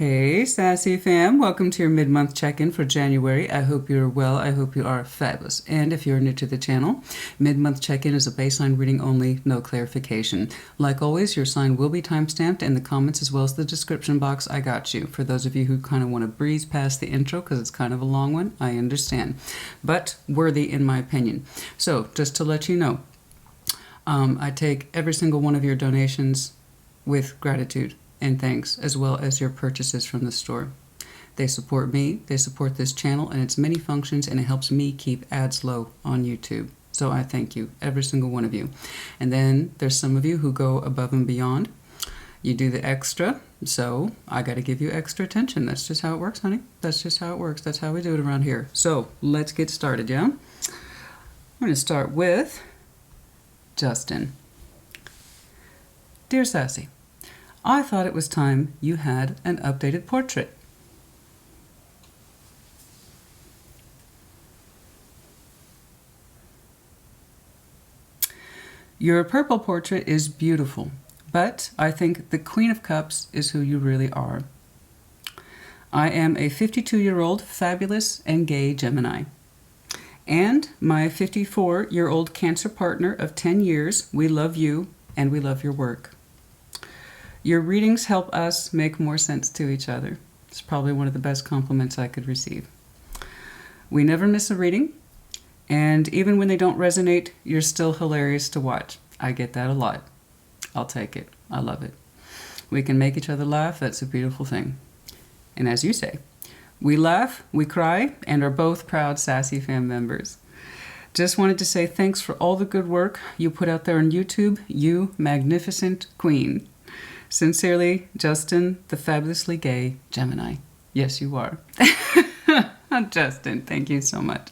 Hey, Sassy fam. Welcome to your mid-month check-in for January. I hope you're well. I hope you are fabulous. And if you're new to the channel, mid-month check-in is a baseline reading only, no clarification. Like always, your sign will be time-stamped in the comments as well as the description box. I got you. For those of you who kind of want to breeze past the intro because it's kind of a long one, I understand. But worthy in my opinion. So, just to let you know, I take every single one of your donations with gratitude and thanks, as well as your purchases from the store. They support me, they support this channel and its many functions, and it helps me keep ads low on YouTube. So I thank you, every single one of you. And then there's some of you who go above and beyond. You do the extra, so I got to give you extra attention. That's just how it works, honey. That's just how it works. That's how we do it around here. So let's get started, yeah? I'm going to start with Justin. Dear Sassy, I thought it was time you had an updated portrait. Your purple portrait is beautiful, but I think the Queen of Cups is who you really are. I am a 52-year-old fabulous and gay Gemini. And my 54-year-old Cancer partner of 10 years, we love you and we love your work. Your readings help us make more sense to each other. It's probably one of the best compliments I could receive. We never miss a reading, and even when they don't resonate, you're still hilarious to watch. I get that a lot. I'll take it. I love it. We can make each other laugh. That's a beautiful thing. And as you say, we laugh, we cry, and are both proud Sassy fam members. Just wanted to say thanks for all the good work you put out there on YouTube, you magnificent queen. Sincerely, Justin, the fabulously gay Gemini. Yes, you are. Justin, thank you so much.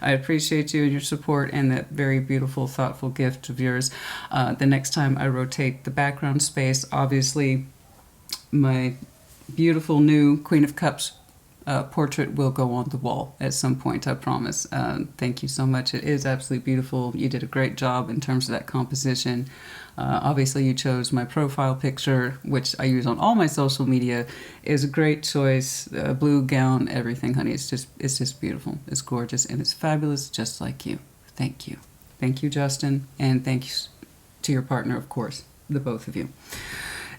I appreciate you and your support and that very beautiful, thoughtful gift of yours. The next time I rotate the background space, obviously my beautiful new Queen of Cups portrait will go on the wall at some point, I promise. Thank you so much. It is absolutely beautiful. You did a great job in terms of that composition. Obviously, you chose my profile picture, which I use on all my social media. Is a great choice. Blue gown, everything, honey. It's just beautiful. It's gorgeous and it's fabulous, just like you. Thank you. Thank you, Justin. And thanks to your partner, of course, the both of you.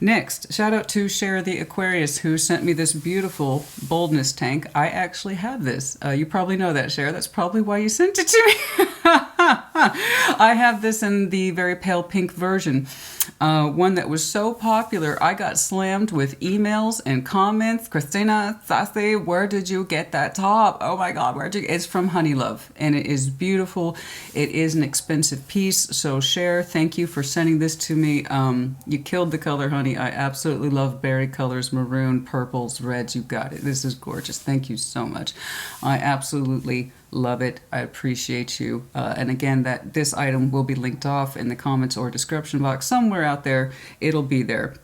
Next, shout out to Cher the Aquarius, who sent me this beautiful boldness tank. I actually have this. You probably know that, Cher. That's probably why you sent it to me. I have this in the very pale pink version. One that was so popular, I got slammed with emails and comments. Christina, Sassy, where did you get that top? Oh my God, where'd you? It's from Honey Love, and it is beautiful. It is an expensive piece. So Cher, thank you for sending this to me. You killed the color, honey. I absolutely love berry colors, maroon, purples, reds. You got it. This is gorgeous. Thank you so much. I absolutely love it. I appreciate you. And again, this item will be linked off in the comments or description box somewhere out there. It'll be there.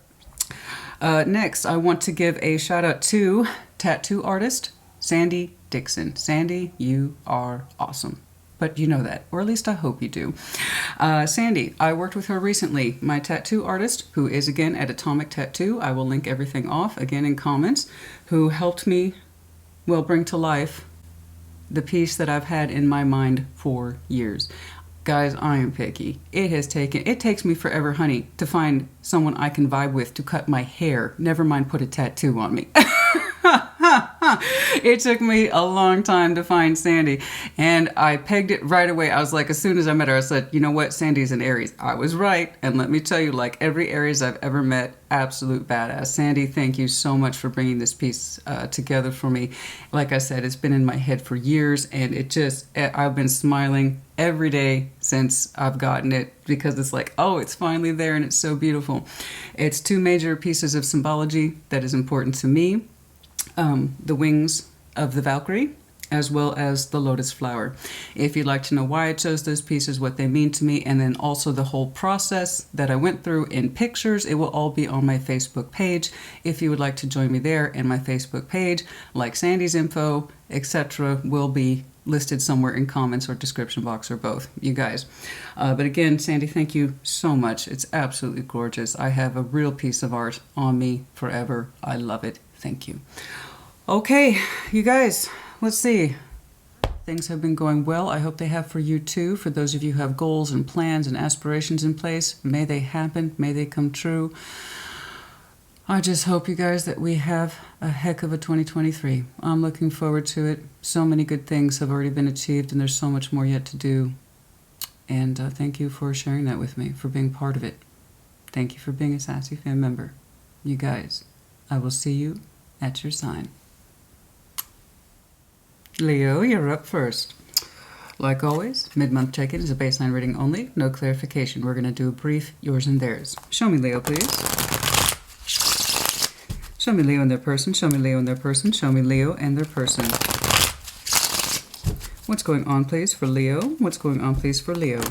Next, I want to give a shout out to tattoo artist Sandy Dixon. Sandy, you are awesome. But you know that, or at least I hope you do. Sandy, I worked with her recently. My tattoo artist, who is again at Atomic Tattoo, I will link everything off again in comments, who helped me, well, bring to life the piece that I've had in my mind for years. Guys, I am picky. It takes me forever, honey, to find someone I can vibe with to cut my hair. Never mind put a tattoo on me. It took me a long time to find Sandy, and I pegged it right away. I was like, as soon as I met her, I said, you know what? Sandy's an Aries. I was right, and let me tell you, like every Aries I've ever met, absolute badass. Sandy, thank you so much for bringing this piece together for me. Like I said, it's been in my head for years, and I've been smiling every day since I've gotten it because it's like, oh, it's finally there, and it's so beautiful. It's two major pieces of symbology that is important to me. The wings of the Valkyrie, as well as the lotus flower. If you'd like to know why I chose those pieces, what they mean to me, and then also the whole process that I went through in pictures, it will all be on my Facebook page. If you would like to join me there, and my Facebook page, like Sandy's info, etc., will be listed somewhere in comments or description box or both, you guys. But again, Sandy, thank you so much. It's absolutely gorgeous. I have a real piece of art on me forever. I love it. Thank you. Okay, you guys, let's see. Things have been going well. I hope they have for you too. For those of you who have goals and plans and aspirations in place, may they happen, may they come true. I just hope, you guys, that we have a heck of a 2023. I'm looking forward to it. So many good things have already been achieved, and there's so much more yet to do. And thank you for sharing that with me, for being part of it. Thank you for being a Sassy Fan member. You guys, I will see you at your sign. Leo, you're up first. Like always, mid-month check-in is a baseline reading only, no clarification. We're going to do a brief yours and theirs. Show me Leo, please. Show me Leo and their person. Show me Leo and their person. Show me Leo and their person. What's going on, please, for Leo? What's going on, please, for Leo?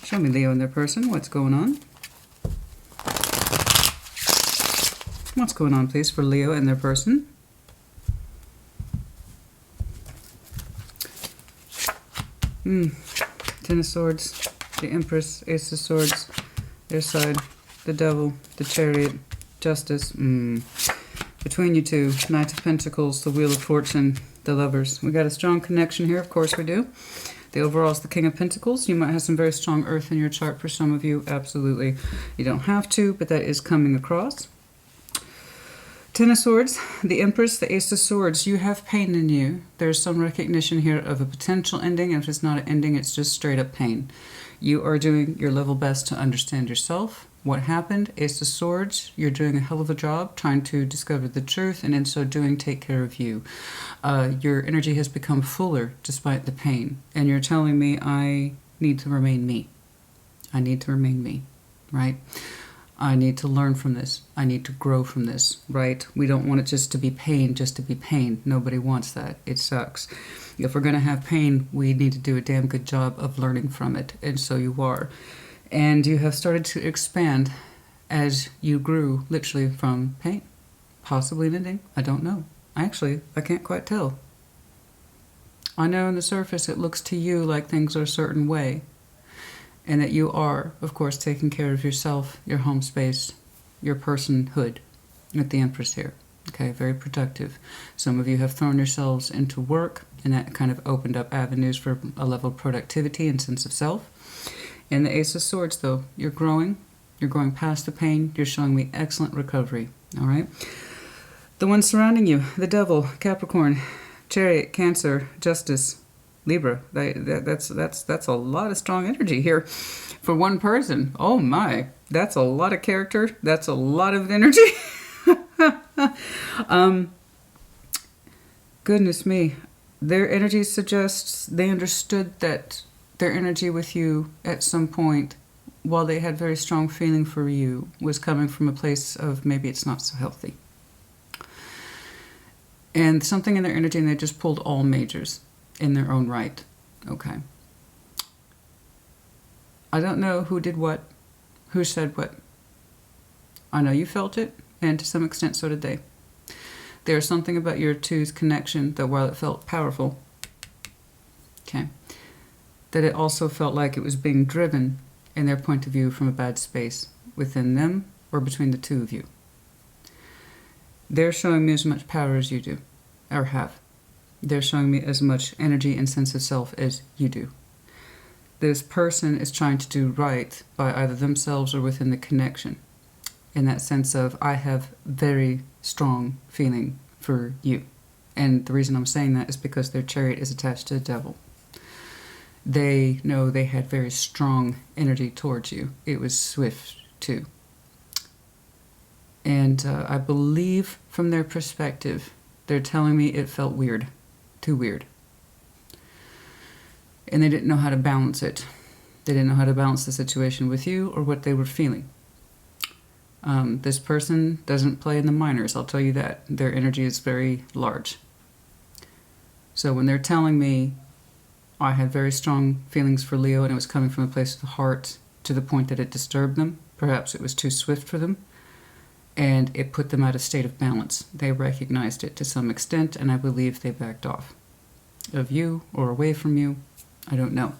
Show me Leo and their person. What's going on? What's going on, please, for Leo and their person? Ten of Swords, the Empress, Ace of Swords, their side, the Devil, the Chariot, Justice. Between you two, Knight of Pentacles, the Wheel of Fortune, the Lovers. We got a strong connection here, of course we do. The overall is the King of Pentacles. You might have some very strong earth in your chart for some of you, absolutely. You don't have to, but that is coming across. Ten of Swords, the Empress, the Ace of Swords. You have pain in you. There's some recognition here of a potential ending. And if it's not an ending, it's just straight up pain. You are doing your level best to understand yourself. What happened? Ace of Swords. You're doing a hell of a job trying to discover the truth, and in so doing, take care of you. Your energy has become fuller despite the pain. And you're telling me I need to remain me. I need to remain me, right? I need to learn from this. I need to grow from this, right? We don't want it just to be pain, just to be pain. Nobody wants that. It sucks. If we're going to have pain, we need to do a damn good job of learning from it. And so you are. And you have started to expand as you grew literally from pain. Possibly an ending. I don't know. Actually, I can't quite tell. I know on the surface it looks to you like things are a certain way. And that you are, of course, taking care of yourself, your home space, your personhood with the Empress here. Okay, very productive. Some of you have thrown yourselves into work, and that kind of opened up avenues for a level of productivity and sense of self. And the Ace of Swords, though, you're growing past the pain, you're showing me excellent recovery, all right? The ones surrounding you, the Devil, Capricorn, Chariot, Cancer, Justice, Libra. That's a lot of strong energy here for one person. Oh my, that's a lot of character. That's a lot of energy. Goodness me. Their energy suggests they understood that their energy with you at some point, while they had very strong feeling for you, was coming from a place of maybe it's not so healthy. And something in their energy, and they just pulled all majors in their own right. Okay. I don't know who did what, who said what. I know you felt it, and to some extent so did they. There's something about your two's connection that while it felt powerful, okay, that it also felt like it was being driven in their point of view from a bad space within them or between the two of you. They're showing me as much power as you do, or have. They're showing me as much energy and sense of self as you do. This person is trying to do right by either themselves or within the connection. In that sense of, I have very strong feeling for you. And the reason I'm saying that is because their Chariot is attached to the Devil. They know they had very strong energy towards you. It was swift, too. And I believe from their perspective, they're telling me it felt weird. Too weird. And they didn't know how to balance it. They didn't know how to balance the situation with you or what they were feeling. This person doesn't play in the minors, I'll tell you that. Their energy is very large. So when they're telling me I had very strong feelings for Leo and it was coming from a place of the heart to the point that it disturbed them, perhaps it was too swift for them, and it put them out of state of balance. They recognized it to some extent, and I believe they backed off of you or away from you. I don't know.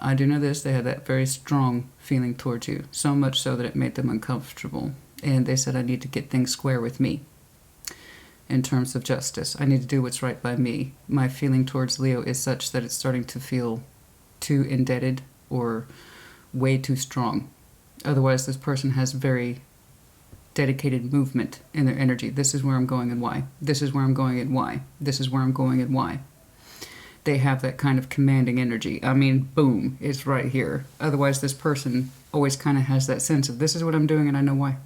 I do know this, they had that very strong feeling towards you, so much so that it made them uncomfortable. And they said I need to get things square with me in terms of justice. I need to do what's right by me. My feeling towards Leo is such that it's starting to feel too indebted or way too strong. Otherwise, this person has very dedicated movement in their energy. This is where I'm going and why. This is where I'm going and why. This is where I'm going and why. They have that kind of commanding energy. I mean, boom, it's right here. Otherwise, this person always kind of has that sense of this is what I'm doing and I know why.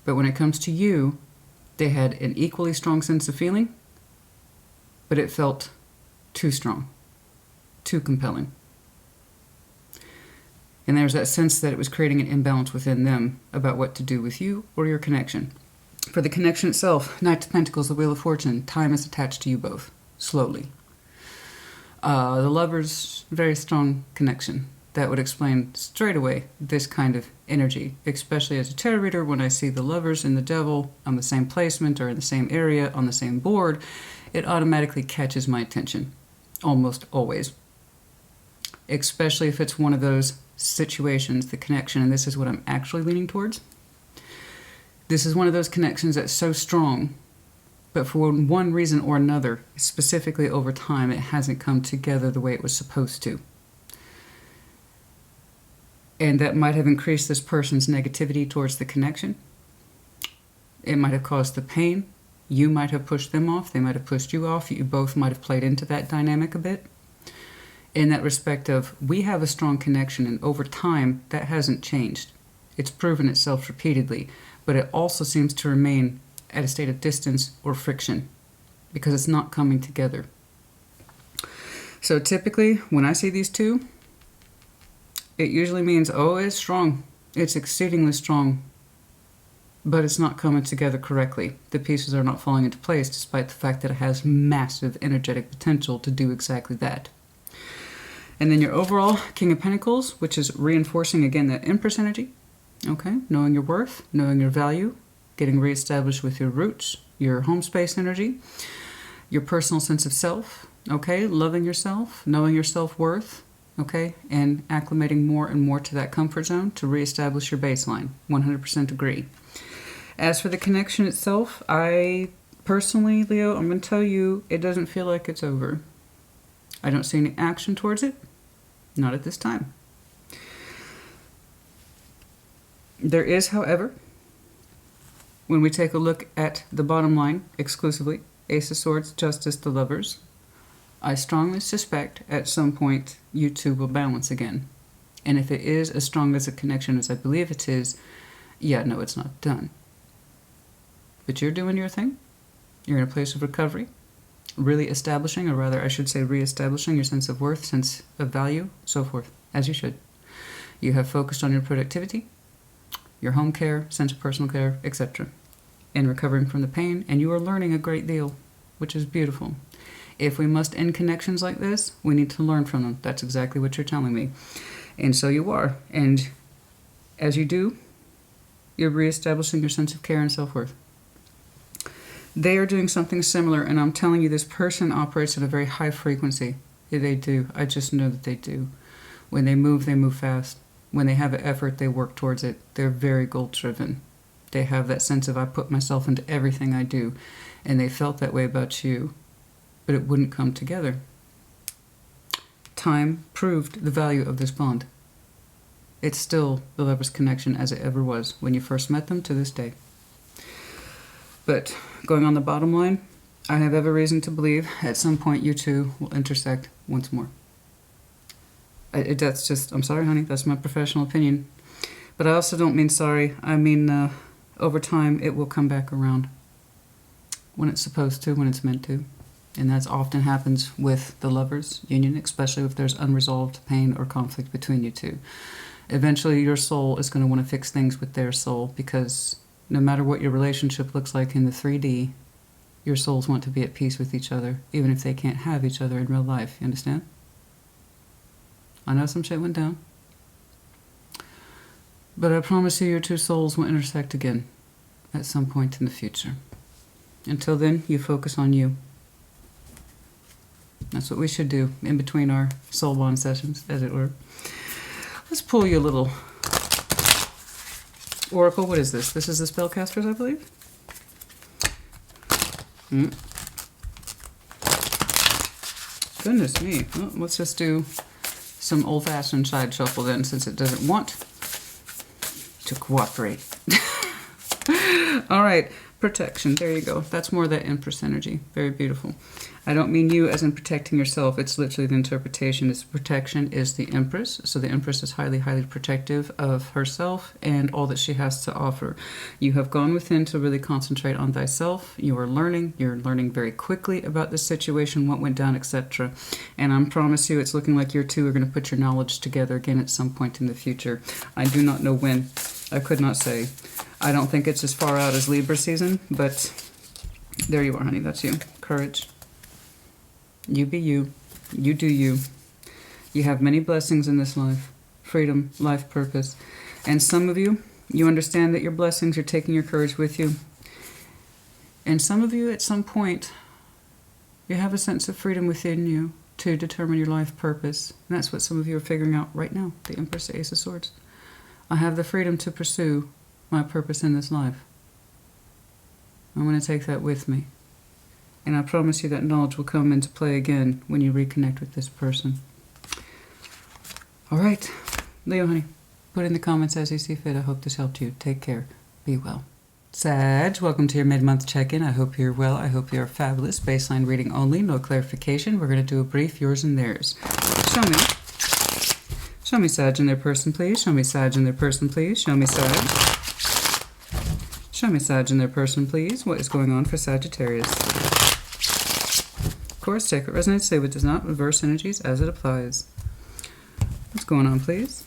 But when it comes to you, they had an equally strong sense of feeling, but it felt too strong, too compelling. And there's that sense that it was creating an imbalance within them about what to do with you or your connection. For the connection itself, Knight of Pentacles, the Wheel of Fortune, time is attached to you both, slowly. The Lovers, very strong connection. That would explain straight away this kind of energy, especially as a tarot reader. When I see the Lovers and the Devil on the same placement or in the same area on the same board, it automatically catches my attention, almost always. Especially if it's one of those situations, the connection, and this is what I'm actually leaning towards. This is one of those connections that's so strong, but for one reason or another, specifically over time, it hasn't come together the way it was supposed to. And that might have increased this person's negativity towards the connection. It might have caused the pain. You might have pushed them off. They might have pushed you off. You both might have played into that dynamic a bit. In that respect of, we have a strong connection, and over time, that hasn't changed. It's proven itself repeatedly, but it also seems to remain at a state of distance or friction because it's not coming together. So typically, when I see these two, it usually means, oh, it's strong. It's exceedingly strong, but it's not coming together correctly. The pieces are not falling into place despite the fact that it has massive energetic potential to do exactly that. And then your overall King of Pentacles, which is reinforcing, again, that Empress energy. Okay, knowing your worth, knowing your value, getting reestablished with your roots, your home space energy, your personal sense of self, okay, loving yourself, knowing your self-worth, okay, and acclimating more and more to that comfort zone to reestablish your baseline. 100% agree. As for the connection itself, I personally, Leo, I'm going to tell you, it doesn't feel like it's over. I don't see any action towards it. Not at this time. There is, however, when we take a look at the bottom line exclusively, Ace of Swords, Justice, the Lovers, I strongly suspect at some point you two will balance again. And if it is as strong as a connection as I believe it is, yeah, no, it's not done. But you're doing your thing. You're in a place of recovery. Really establishing, or rather I should say reestablishing your sense of worth, sense of value, so forth, as you should. You have focused on your productivity, your home care, sense of personal care, etc. And recovering from the pain, and you are learning a great deal, which is beautiful. If we must end connections like this, we need to learn from them. That's exactly what you're telling me. And so you are. And as you do, you're reestablishing your sense of care and self-worth. They are doing something similar, and I'm telling you, this person operates at a very high frequency. Yeah, they do. I just know that they do. When they move fast. When they have an effort, they work towards it. They're very goal-driven. They have that sense of, I put myself into everything I do. And they felt that way about you, but it wouldn't come together. Time proved the value of this bond. It's still the Lovers' connection as it ever was when you first met them to this day. But going on the bottom line, I have every reason to believe at some point you two will intersect once more. That's just, I'm sorry, honey, that's my professional opinion. But I also don't mean sorry. I mean, over time, it will come back around when it's supposed to, when it's meant to. And that often happens with the Lovers' union, especially if there's unresolved pain or conflict between you two. Eventually, your soul is going to want to fix things with their soul, because no matter what your relationship looks like in the 3D, your souls want to be at peace with each other, even if they can't have each other in real life. You understand? I know some shit went down. But I promise you your two souls will intersect again at some point in the future. Until then, you focus on you. That's what we should do in between our soul bond sessions, as it were. Let's pull you a little Oracle, what is this? This is the spellcasters, I believe. Goodness me. Well, let's just do some old-fashioned side shuffle then, since it doesn't want to cooperate. All right, protection. There you go. That's more of that Empress energy. Very beautiful. I don't mean you as in protecting yourself. It's literally the interpretation. Its protection is the Empress. So the Empress is highly, highly protective of herself and all that she has to offer. You have gone within to really concentrate on thyself. You are learning. You're learning very quickly about this situation, what went down, etc. And I promise you, it's looking like you two are going to put your knowledge together again at some point in the future. I do not know when. I could not say. I don't think it's as far out as Libra season, but there you are, honey. That's you. Courage. You be you. You do you. You have many blessings in this life. Freedom, life purpose. And some of you, you understand that your blessings are taking your courage with you. And some of you, at some point, you have a sense of freedom within you to determine your life purpose. And that's what some of you are figuring out right now. The Empress, the Ace of Swords. I have the freedom to pursue my purpose in this life. I'm going to take that with me. And I promise you that knowledge will come into play again when you reconnect with this person. All right, Leo, honey, put in the comments as you see fit. I hope this helped you. Take care. Be well. Sag, welcome to your mid-month check-in. I hope you're well. I hope you're fabulous. Baseline reading only, no clarification. We're going to do a brief yours and theirs. Show me. Show me Sag and their person, please. Show me Sag and their person, please. Show me Sag. Show me Sag and their person, please. What is going on for Sagittarius? Of course, take what resonates, say what does not. Reverse energies as it applies. What's going on, please?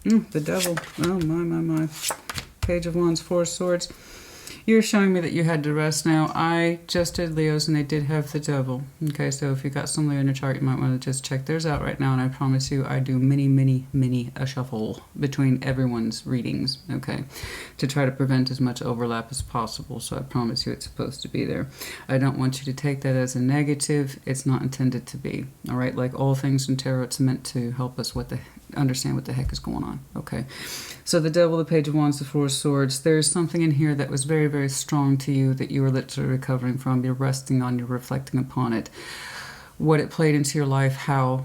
The Devil. Oh, my. Page of Wands, Four of Swords. You're showing me that you had to rest now. I just did Leos and they did have the Devil. Okay, so if you got some Leo in your chart, you might want to just check theirs out right now. And I promise you, I do many a shuffle between everyone's readings, okay, to try to prevent as much overlap as possible. So I promise you it's supposed to be there. I don't want you to take that as a negative. It's not intended to be, all right? Like all things in tarot, it's meant to help us understand what the heck is going on, okay? So the Devil, the Page of Wands, the Four of Swords, there's something in here that was very, very strong to you that you were literally recovering from. You're resting on, you're reflecting upon it. What it played into your life, how,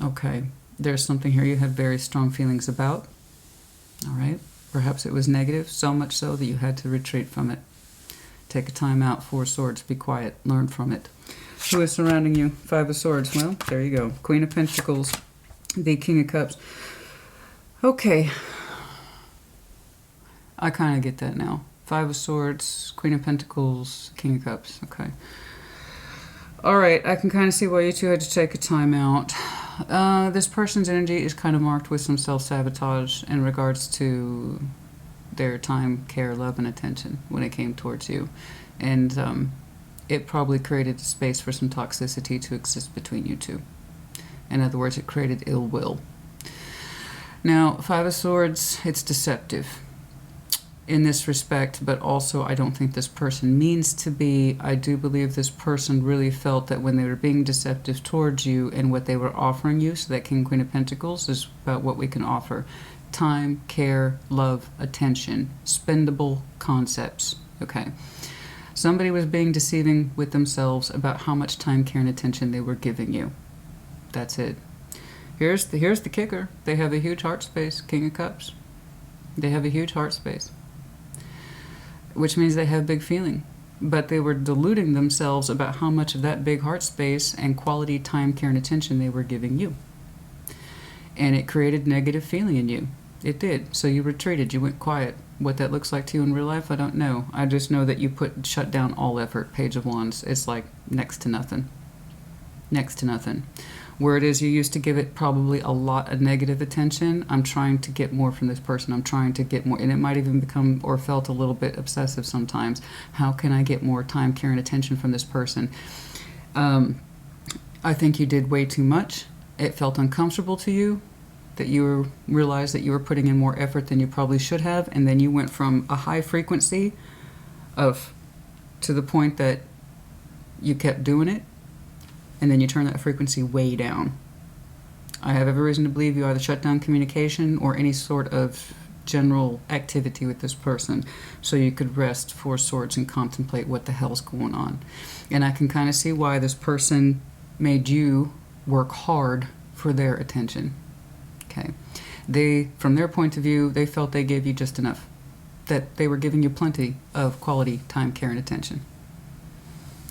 okay, there's something here you had very strong feelings about, all right? Perhaps it was negative, so much so that you had to retreat from it. Take a time out, Four of Swords, be quiet, learn from it. Who is surrounding you? Five of Swords, well, there you go. Queen of Pentacles, the King of Cups. Okay. I kind of get that now. Five of Swords, Queen of Pentacles, King of Cups. Okay. All right. I can kind of see why you two had to take a time out. This person's energy is kind of marked with some self-sabotage in regards to their time, care, love, and attention when it came towards you. And it probably created a space for some toxicity to exist between you two. In other words, it created ill will. Now, Five of Swords, it's deceptive in this respect, but also I don't think this person means to be. I do believe this person really felt that when they were being deceptive towards you and what they were offering you, so that King, Queen of Pentacles is about what we can offer. Time, care, love, attention, spendable concepts, okay? Somebody was being deceiving with themselves about how much time, care, and attention they were giving you. That's it. Here's the kicker. They have a huge heart space, King of Cups. They have a huge heart space, which means they have big feeling. But they were deluding themselves about how much of that big heart space and quality time, care, and attention they were giving you. And it created negative feeling in you. It did. So you retreated. You went quiet. What that looks like to you in real life, I don't know. I just know that you shut down all effort. Page of Wands. It's like next to nothing. Next to nothing. Where it is you used to give it probably a lot of negative attention, I'm trying to get more from this person. I'm trying to get more, and it might even become or felt a little bit obsessive sometimes. How can I get more time, care, and attention from this person? I think you did way too much. It felt uncomfortable to you, that you realized that you were putting in more effort than you probably should have, and then you went from a high frequency to the point that you kept doing it, and then you turn that frequency way down. I have every reason to believe you either shut down communication or any sort of general activity with this person so you could rest 4 swords and contemplate what the hell's going on. And I can kind of see why this person made you work hard for their attention. Okay. They, from their point of view, they felt they gave you just enough. That they were giving you plenty of quality time, care, and attention.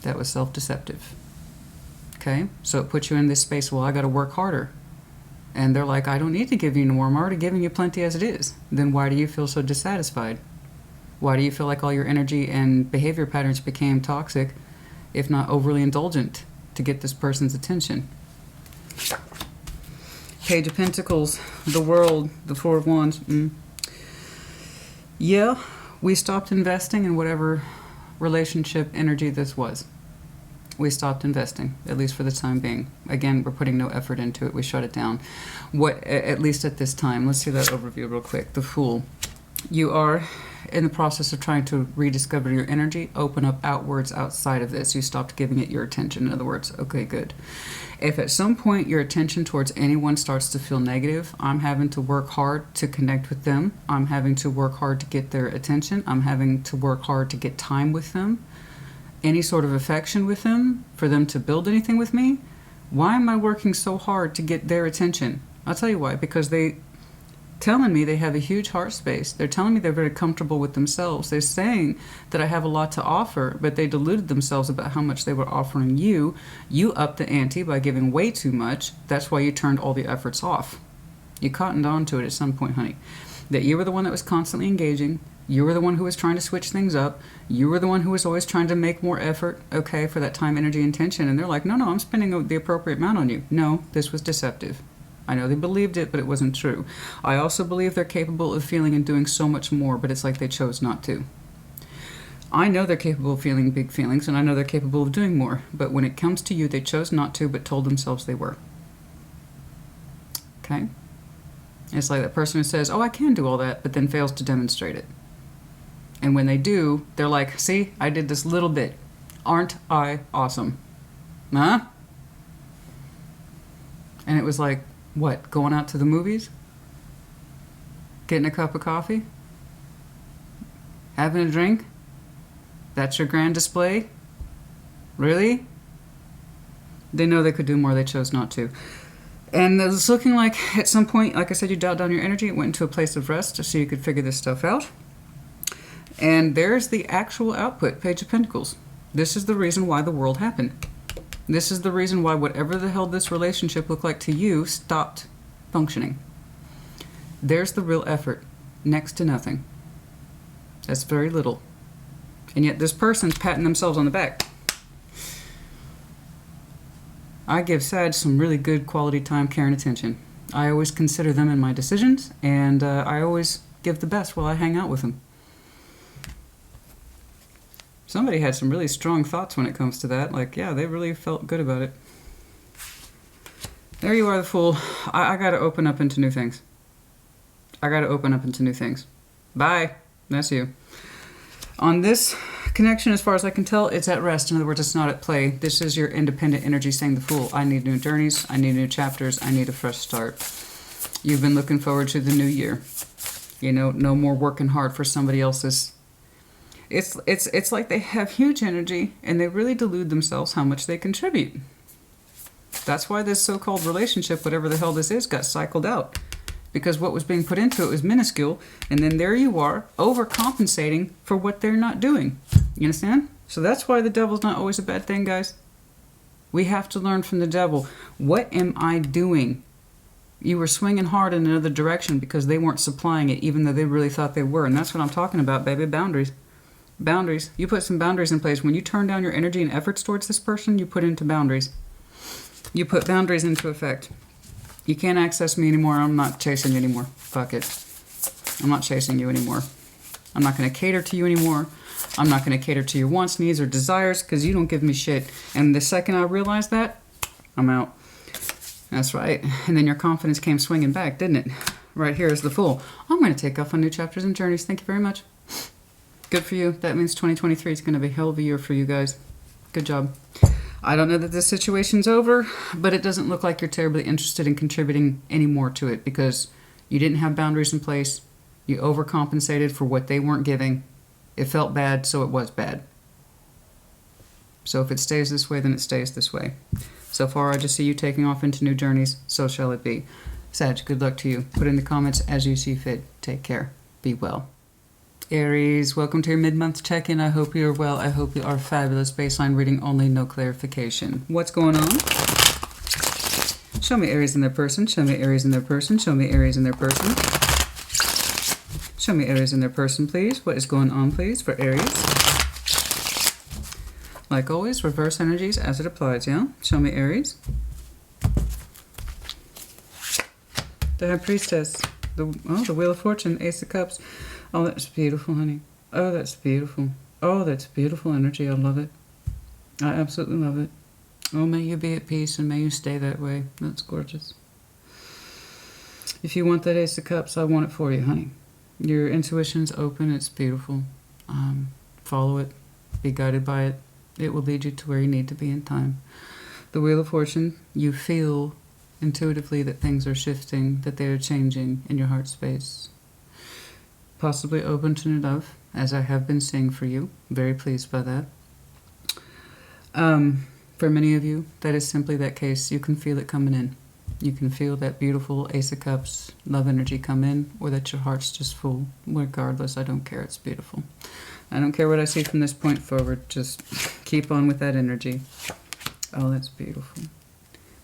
That was self-deceptive. Okay? So it puts you in this space, well, I got to work harder. And they're like, I don't need to give you more. I'm already giving you plenty as it is. Then why do you feel so dissatisfied? Why do you feel like all your energy and behavior patterns became toxic, if not overly indulgent, to get this person's attention? Page of Pentacles, the World, the Four of Wands. Yeah, we stopped investing in whatever relationship energy this was. We stopped investing, at least for the time being. Again, we're putting no effort into it. We shut it down. What, at least at this time. Let's see that overview real quick. The Fool. You are in the process of trying to rediscover your energy, open up outwards outside of this. You stopped giving it your attention. In other words, okay, good. If at some point your attention towards anyone starts to feel negative, I'm having to work hard to connect with them. I'm having to work hard to get their attention. I'm having to work hard to get time with them. Any sort of affection with them, for them to build anything with me. Why am I working so hard to get their attention? I'll tell you why. Because they telling me they have a huge heart space. They're telling me they're very comfortable with themselves. They're saying that I have a lot to offer, but they deluded themselves about how much they were offering you. You upped the ante by giving way too much. That's why you turned all the efforts off. You cottoned on to it at some point, honey. That you were the one that was constantly engaging. You were the one who was trying to switch things up. You were the one who was always trying to make more effort, okay, for that time, energy, and attention. And they're like, no, I'm spending the appropriate amount on you. No, this was deceptive. I know they believed it, but it wasn't true. I also believe they're capable of feeling and doing so much more, but it's like they chose not to. I know they're capable of feeling big feelings, and I know they're capable of doing more. But when it comes to you, they chose not to, but told themselves they were. Okay? It's like that person who says, oh, I can do all that, but then fails to demonstrate it. And when they do, they're like, see, I did this little bit. Aren't I awesome? Huh? And it was like, what, going out to the movies? Getting a cup of coffee? Having a drink? That's your grand display? Really? They know they could do more, they chose not to. And it's looking like at some point, like I said, you dialed down your energy, it went into a place of rest so you could figure this stuff out. And there's the actual output, Page of Pentacles. This is the reason why the world happened. This is the reason why whatever the hell this relationship looked like to you stopped functioning. There's the real effort. Next to nothing. That's very little. And yet this person's patting themselves on the back. I give Sag some really good quality time, care, and attention. I always consider them in my decisions, and I always give the best while I hang out with them. Somebody had some really strong thoughts when it comes to that. Like, yeah, they really felt good about it. There you are, the Fool. I got to open up into new things. I got to open up into new things. Bye. That's you. On this connection, as far as I can tell, it's at rest. In other words, it's not at play. This is your independent energy saying, the Fool, I need new journeys. I need new chapters. I need a fresh start. You've been looking forward to the new year. You know, no more working hard for somebody else's. It's like they have huge energy and they really delude themselves how much they contribute. That's why this so-called relationship, whatever the hell this is, got cycled out. Because what was being put into it was minuscule, and then there you are, overcompensating for what they're not doing. You understand? So that's why the devil's not always a bad thing, guys. We have to learn from the devil. What am I doing? You were swinging hard in another direction because they weren't supplying it, even though they really thought they were. And that's what I'm talking about, baby. Boundaries. Boundaries. You put some boundaries in place. When you turn down your energy and efforts towards this person, you put into boundaries. You put boundaries into effect. You can't access me anymore. I'm not chasing you anymore. Fuck it. I'm not chasing you anymore. I'm not going to cater to you anymore. I'm not going to cater to your wants, needs, or desires because you don't give me shit. And the second I realized that, I'm out. That's right. And then your confidence came swinging back, didn't it? Right here is the Fool. I'm going to take off on new chapters and journeys. Thank you very much. Good for you. That means 2023 is going to be a hell of a year for you guys. Good job. I don't know that this situation's over, but it doesn't look like you're terribly interested in contributing any more to it because you didn't have boundaries in place. You overcompensated for what they weren't giving. It felt bad, so it was bad. So if it stays this way, then it stays this way. So far, I just see you taking off into new journeys. So shall it be. Sag, good luck to you. Put in the comments as you see fit. Take care. Be well. Aries, welcome to your mid-month check-in. I hope you're well. I hope you are fabulous. Baseline reading only, no clarification. What's going on? Show me Aries in their person. Show me Aries in their person. Show me Aries in their person. Show me Aries in their person, please. What is going on, please, for Aries? Like always, reverse energies as it applies, yeah? Show me Aries. The High Priestess. The Wheel of Fortune, Ace of Cups. Oh, that's beautiful, honey. Oh, that's beautiful. Oh, that's beautiful energy. I love it. I absolutely love it. Oh, may you be at peace and may you stay that way. That's gorgeous. If you want that Ace of Cups, I want it for you, honey. Your intuition's open. It's beautiful. Follow it. Be guided by it. It will lead you to where you need to be in time. The Wheel of Fortune, you feel intuitively that things are shifting, that they are changing in your heart space. Possibly open to new love, as I have been seeing for you. Very pleased by that. For many of you, that is simply that case. You can feel it coming in. You can feel that beautiful Ace of Cups love energy come in, or that your heart's just full. Regardless, I don't care. It's beautiful. I don't care what I see from this point forward. Just keep on with that energy. Oh, that's beautiful.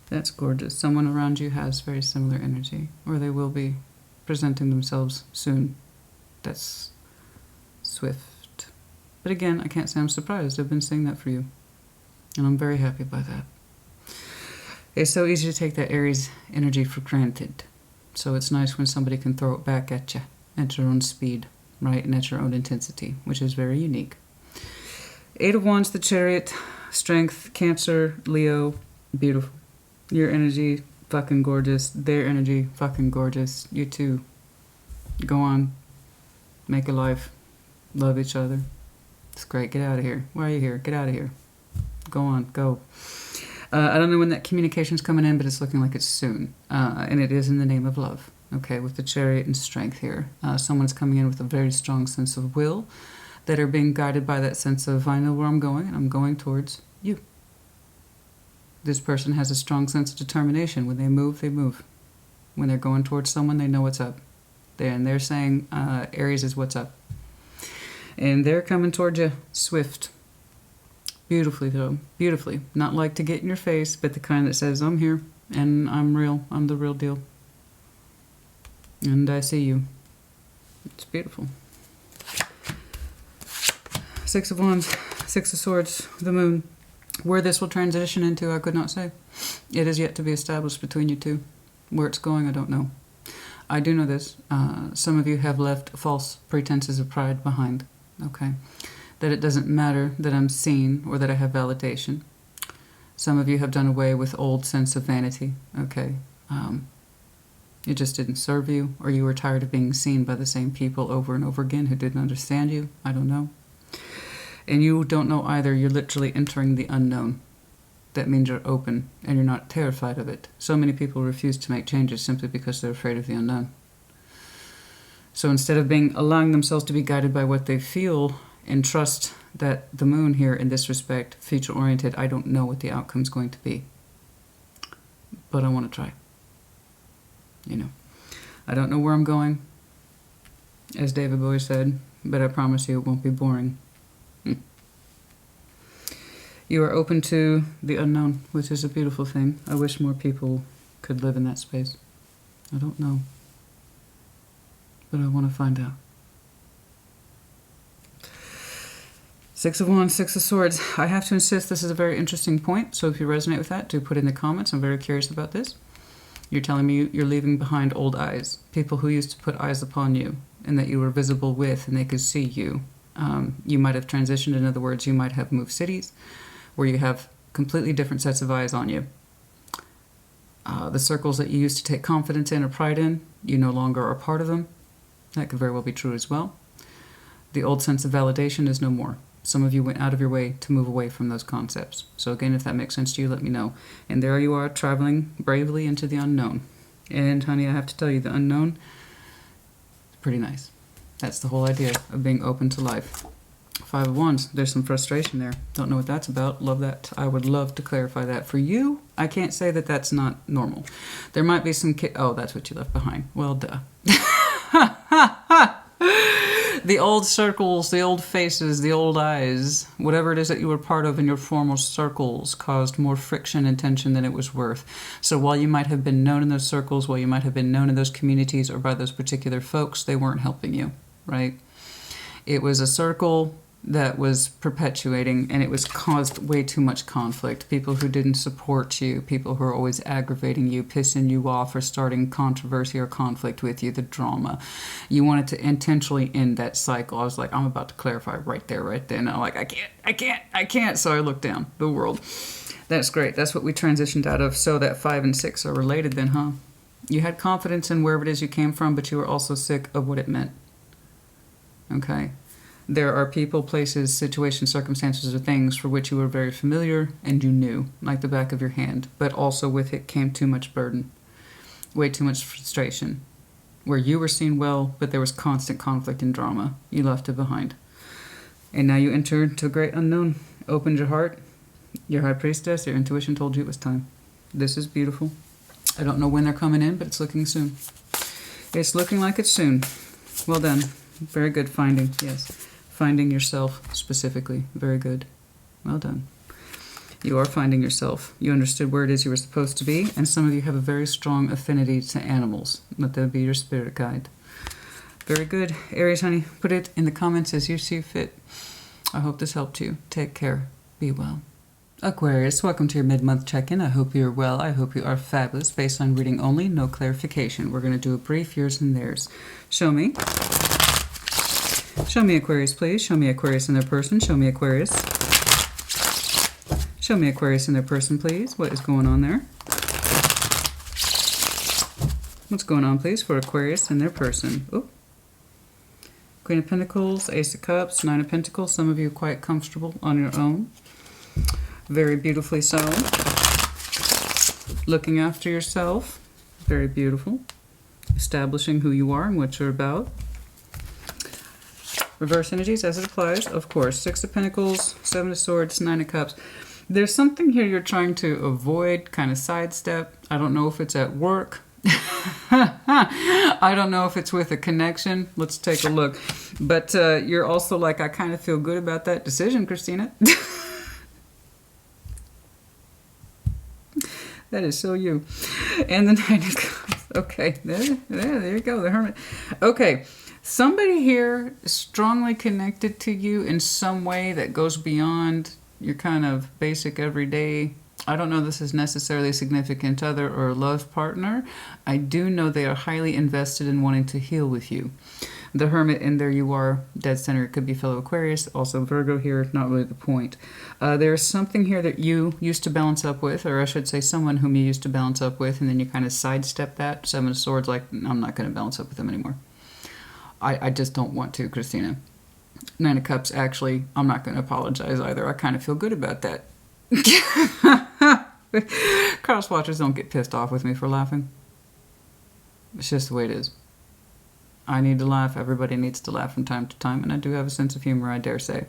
That's gorgeous. Someone around you has very similar energy, or they will be presenting themselves soon. That's swift. But again, I can't say I'm surprised. I've been seeing that for you. And I'm very happy by that. It's so easy to take that Aries energy for granted. So it's nice when somebody can throw it back at you at your own speed, right? And at your own intensity, which is very unique. 8 of Wands, the Chariot, Strength, Cancer, Leo, beautiful. Your energy, fucking gorgeous. Their energy, fucking gorgeous. You two, go on. Make a life. Love each other. It's great. Get out of here. Why are you here? Get out of here. Go on. Go. I don't know when that communication's coming in, but it's looking like it's soon. And it is in the name of love. Okay, with the Chariot and Strength here. Someone's coming in with a very strong sense of will, that are being guided by that sense of, I know where I'm going, and I'm going towards you. This person has a strong sense of determination. When they move, they move. When they're going towards someone, they know what's up. They're saying, Aries is what's up. And they're coming toward you swift. Beautifully, though. Beautifully. Not like to get in your face, but the kind that says, I'm here, and I'm real. I'm the real deal. And I see you. It's beautiful. 6 of Wands, 6 of Swords, the Moon. Where this will transition into, I could not say. It is yet to be established between you two. Where it's going, I don't know. I do know this. Some of you have left false pretenses of pride behind. Okay? That it doesn't matter that I'm seen or that I have validation. Some of you have done away with old sense of vanity. Okay? It just didn't serve you, or you were tired of being seen by the same people over and over again who didn't understand you. I don't know. And you don't know either. You're literally entering the unknown. That means you're open and you're not terrified of it. So many people refuse to make changes simply because they're afraid of the unknown. So instead of allowing themselves to be guided by what they feel and trust that the Moon here in this respect, future-oriented, I don't know what the outcome's going to be. But I want to try. You know, I don't know where I'm going, as David Bowie said, but I promise you it won't be boring. You are open to the unknown, which is a beautiful thing. I wish more people could live in that space. I don't know, but I want to find out. 6 of Wands, 6 of Swords. I have to insist this is a very interesting point, so if you resonate with that, do put in the comments. I'm very curious about this. You're telling me you're leaving behind old eyes, people who used to put eyes upon you, and that you were visible with, and they could see you. You might have transitioned, in other words, you might have moved cities, where you have completely different sets of eyes on you. The circles that you used to take confidence in or pride in, you no longer are part of them. That could very well be true as well. The old sense of validation is no more. Some of you went out of your way to move away from those concepts. So again, if that makes sense to you, let me know. And there you are, traveling bravely into the unknown. And honey, I have to tell you, the unknown, Pretty nice. That's the whole idea of being open to life. Five of Wands, there's some frustration there. Don't know what that's about. Love that. I would love to clarify that. For you, I can't say that that's not normal. There might be some... Oh, that's what you left behind. Well, duh. The old circles, the old faces, the old eyes, whatever it is that you were part of in your formal circles caused more friction and tension than it was worth. So while you might have been known in those circles, while you might have been known in those communities or by those particular folks, they weren't helping you, right? It was a circle that was perpetuating, and it was caused way too much conflict. People who didn't support you, people who are always aggravating you, pissing you off, or starting controversy or conflict with you, the drama. You wanted to intentionally end that cycle. I was like, I'm about to clarify right there, right then. I'm like, I can't. So I looked down the world. That's great. That's what we transitioned out of. So that 5 and 6 are related then, huh? You had confidence in wherever it is you came from, but you were also sick of what it meant. Okay? There are people, places, situations, circumstances, or things for which you were very familiar and you knew, like the back of your hand. But also with it came too much burden, way too much frustration. Where you were seen well, but there was constant conflict and drama. You left it behind. And now you entered into a great unknown. Opened your heart. Your high priestess, your intuition told you it was time. This is beautiful. I don't know when they're coming in, but it's looking soon. It's looking like it's soon. Well done. Very good finding, yes. Finding yourself specifically. Very good. Well done. You are finding yourself. You understood where it is you were supposed to be, and some of you have a very strong affinity to animals. Let that be your spirit guide. Very good. Aries, honey, put it in the comments as you see fit. I hope this helped you. Take care. Be well. Aquarius, welcome to your mid-month check-in. I hope you're well. I hope you are fabulous. Based on reading only, no clarification. We're going to do a brief yours and theirs. Show me. Show me Aquarius, please. Show me Aquarius in their person. Show me Aquarius. Show me Aquarius in their person, please. What is going on there? What's going on, please, for Aquarius in their person? Oh. Queen of Pentacles, Ace of Cups, Nine of Pentacles. Some of you are quite comfortable on your own. Very beautifully so. Looking after yourself. Very beautiful. Establishing who you are and what you're about. Reverse energies as it applies, of course. Six of Pentacles, Seven of Swords, Nine of Cups. There's something here you're trying to avoid, kind of sidestep. I don't know if it's at work. I don't know if it's with a connection. Let's take a look. But you're also like, I kind of feel good about that decision, Christina. That is so you. And the Nine of Cups. Okay, there you go, the Hermit. Okay. Somebody here is strongly connected to you in some way that goes beyond your kind of basic everyday. I don't know this is necessarily a significant other or a love partner. I do know they are highly invested in wanting to heal with you. The Hermit, and there you are, dead center. It could be fellow Aquarius, also Virgo here, not really the point. There's something here that you used to balance up with, or I should say someone whom you used to balance up with, and then you kind of sidestep that. Seven of Swords, like, I'm not going to balance up with them anymore. I just don't want to, Christina. Nine of Cups, actually, I'm not going to apologize either. I kind of feel good about that. Cross watchers don't get pissed off with me for laughing. It's just the way it is. I need to laugh. Everybody needs to laugh from time to time, and I do have a sense of humor, I dare say.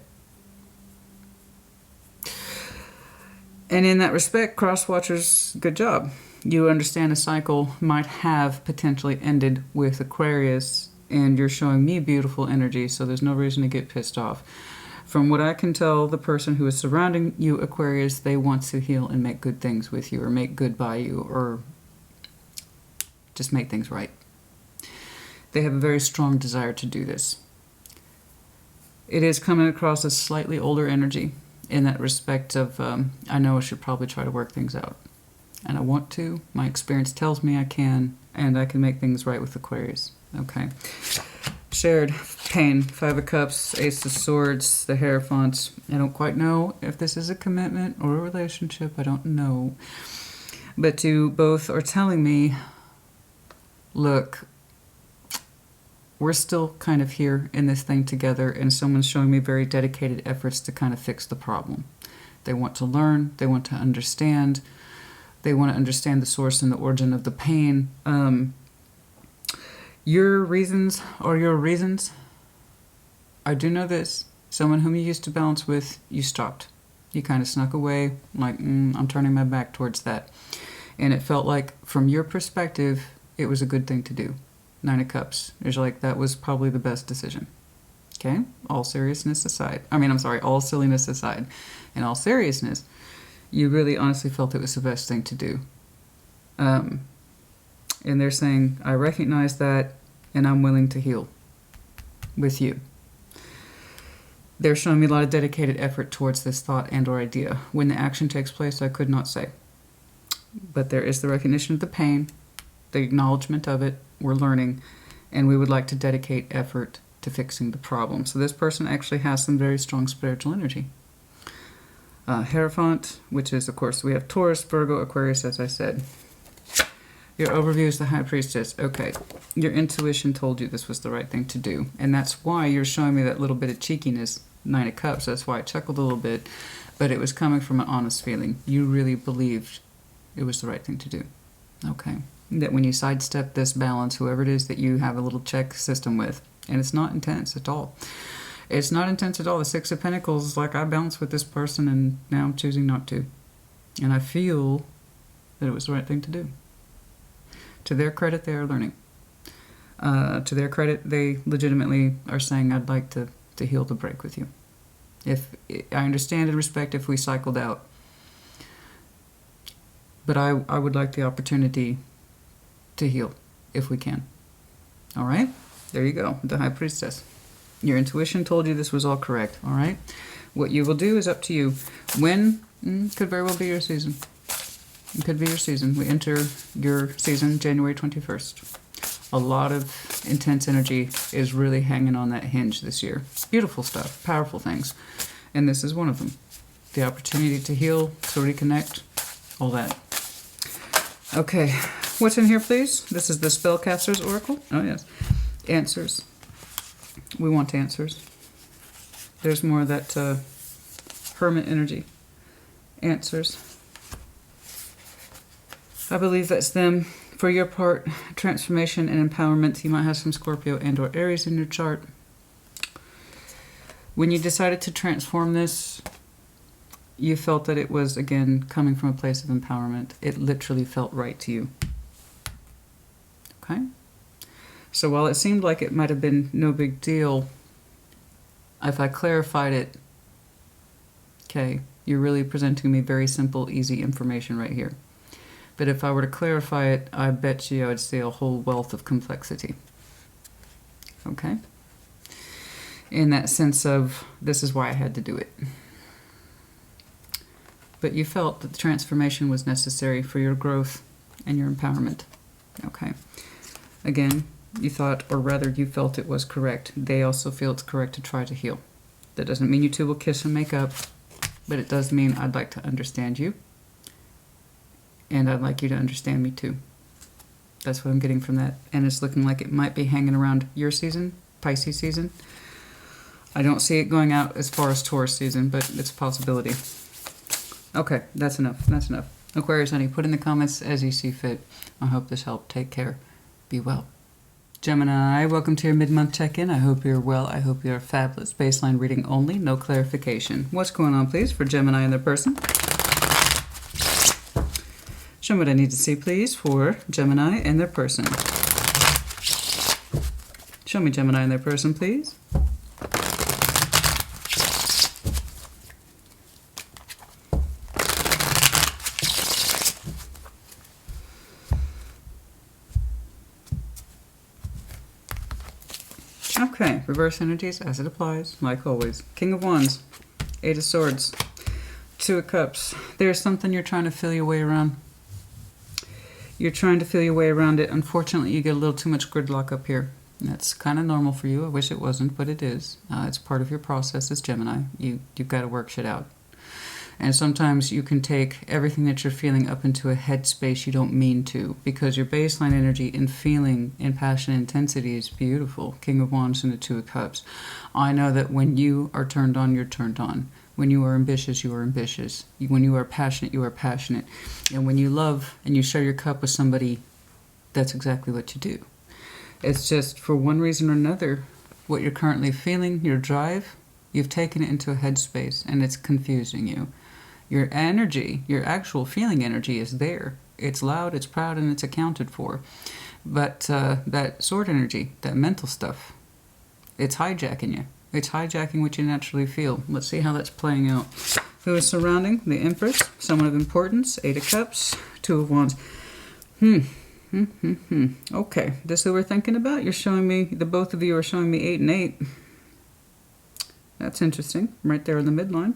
And in that respect, cross watchers, good job. You understand a cycle might have potentially ended with Aquarius, and you're showing me beautiful energy, so there's no reason to get pissed off. From what I can tell, the person who is surrounding you, Aquarius, they want to heal and make good things with you, or make good by you, or just make things right. They have a very strong desire to do this. It is coming across as slightly older energy in that respect of, I know I should probably try to work things out. And I want to. My experience tells me I can, and I can make things right with Aquarius. Okay. Shared pain, Five of Cups, Ace of Swords, the Hierophants. I don't quite know if this is a commitment or a relationship. I don't know. But you both are telling me, look, we're still kind of here in this thing together, and someone's showing me very dedicated efforts to kind of fix the problem. They want to learn. They want to understand. They want to understand the source and the origin of the pain. Your reasons are your reasons. I do know this. Someone whom you used to balance with, you stopped. You kind of snuck away, like, I'm turning my back towards that. And it felt like, from your perspective, it was a good thing to do. 9 of Cups. It's like, that was probably the best decision. Okay? All seriousness aside. All silliness aside. In all seriousness, you really honestly felt it was the best thing to do. And they're saying, I recognize that, and I'm willing to heal with you. They're showing me a lot of dedicated effort towards this thought and or idea. When the action takes place, I could not say. But there is the recognition of the pain, the acknowledgement of it, we're learning, and we would like to dedicate effort to fixing the problem. So this person actually has some very strong spiritual energy. Hierophant, which is, of course, we have Taurus, Virgo, Aquarius, as I said. Your overview is the High Priestess. Okay, your intuition told you this was the right thing to do. And that's why you're showing me that little bit of cheekiness, 9 of Cups. That's why I chuckled a little bit. But it was coming from an honest feeling. You really believed it was the right thing to do. Okay. That when you sidestep this balance, whoever it is that you have a little check system with, and it's not intense at all. It's not intense at all. The 6 of Pentacles is like, I balanced with this person and now I'm choosing not to. And I feel that it was the right thing to do. To their credit, they are learning. To their credit, they legitimately are saying, I'd like to heal the break with you. If I understand and respect if we cycled out. But I would like the opportunity to heal, if we can. All right? There you go, the High Priestess. Your intuition told you this was all correct, all right? What you will do is up to you. When? Could very well be your season. It could be your season. We enter your season January 21st. A lot of intense energy is really hanging on that hinge this year. Beautiful stuff, powerful things. And this is one of them. The opportunity to heal, to reconnect, all that. Okay, what's in here, please? This is the Spellcaster's Oracle. Oh, yes. Answers. We want answers. There's more of that hermit energy. Answers. I believe that's them. For your part, transformation and empowerment. You might have some Scorpio and or Aries in your chart. When you decided to transform this, you felt that it was, again, coming from a place of empowerment. It literally felt right to you. Okay? So while it seemed like it might have been no big deal, if I clarified it, okay, you're really presenting me very simple, easy information right here. But if I were to clarify it, I bet you I would see a whole wealth of complexity. Okay? In that sense of, this is why I had to do it. But you felt that the transformation was necessary for your growth and your empowerment. Okay? Again, you thought, or rather you felt it was correct. They also feel it's correct to try to heal. That doesn't mean you two will kiss and make up, but it does mean I'd like to understand you. And I'd like you to understand me too. That's what I'm getting from that. And it's looking like it might be hanging around your season, Pisces season. I don't see it going out as far as Taurus season, but it's a possibility. Okay, that's enough. That's enough. Aquarius, honey, put in the comments as you see fit. I hope this helped. Take care. Be well. Gemini, welcome to your mid-month check-in. I hope you're well. I hope you're fabulous. Baseline reading only, no clarification. What's going on, please, for Gemini and their person? Show me what I need to see, please, for Gemini and their person. Show me Gemini and their person, please. Okay, reverse energies as it applies, like always. King of Wands, 8 of Swords, 2 of Cups. There's something you're trying to feel your way around. You're trying to feel your way around it. Unfortunately, you get a little too much gridlock up here. That's kind of normal for you. I wish it wasn't, but it is. It's part of your process as Gemini. You've got to work shit out. And sometimes you can take everything that you're feeling up into a headspace you don't mean to, because your baseline energy in feeling in passion and intensity is beautiful. King of Wands and the 2 of Cups. I know that when you are turned on, you're turned on. When you are ambitious, you are ambitious. When you are passionate, you are passionate. And when you love and you share your cup with somebody, that's exactly what you do. It's just for one reason or another, what you're currently feeling, your drive, you've taken it into a headspace and it's confusing you. Your energy, your actual feeling energy is there. It's loud, it's proud, and it's accounted for. But that sword energy, that mental stuff, it's hijacking you. It's hijacking what you naturally feel. Let's see how that's playing out. Who is surrounding? The Empress, someone of importance, 8 of Cups, 2 of Wands. Okay, this is who we're thinking about. You're showing me, the both of you are showing me 8 and 8. That's interesting, right there in the midline.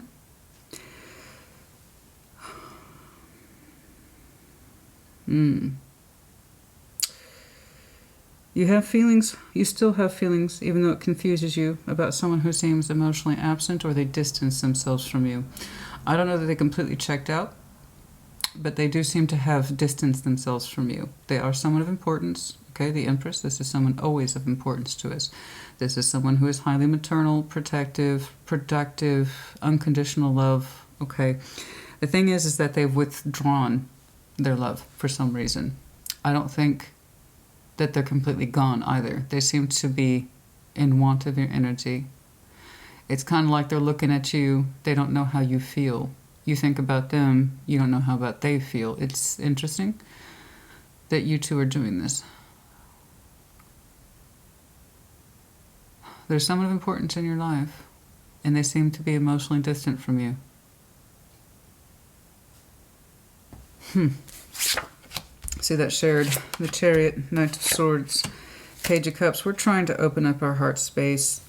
You have feelings, you still have feelings, even though it confuses you, about someone who seems emotionally absent or they distance themselves from you. I don't know that they completely checked out, but they do seem to have distanced themselves from you. They are someone of importance, okay? The Empress, this is someone always of importance to us. This is someone who is highly maternal, protective, productive, unconditional love, okay? The thing is that they've withdrawn their love for some reason. I don't think that they're completely gone either. They seem to be in want of your energy. It's kind of like they're looking at you. They don't know how you feel. You think about them. You don't know how about they feel. It's interesting that you two are doing this. There's someone of importance in your life, and they seem to be emotionally distant from you. See that shared, the Chariot, Knight of Swords, Page of Cups. We're trying to open up our heart space.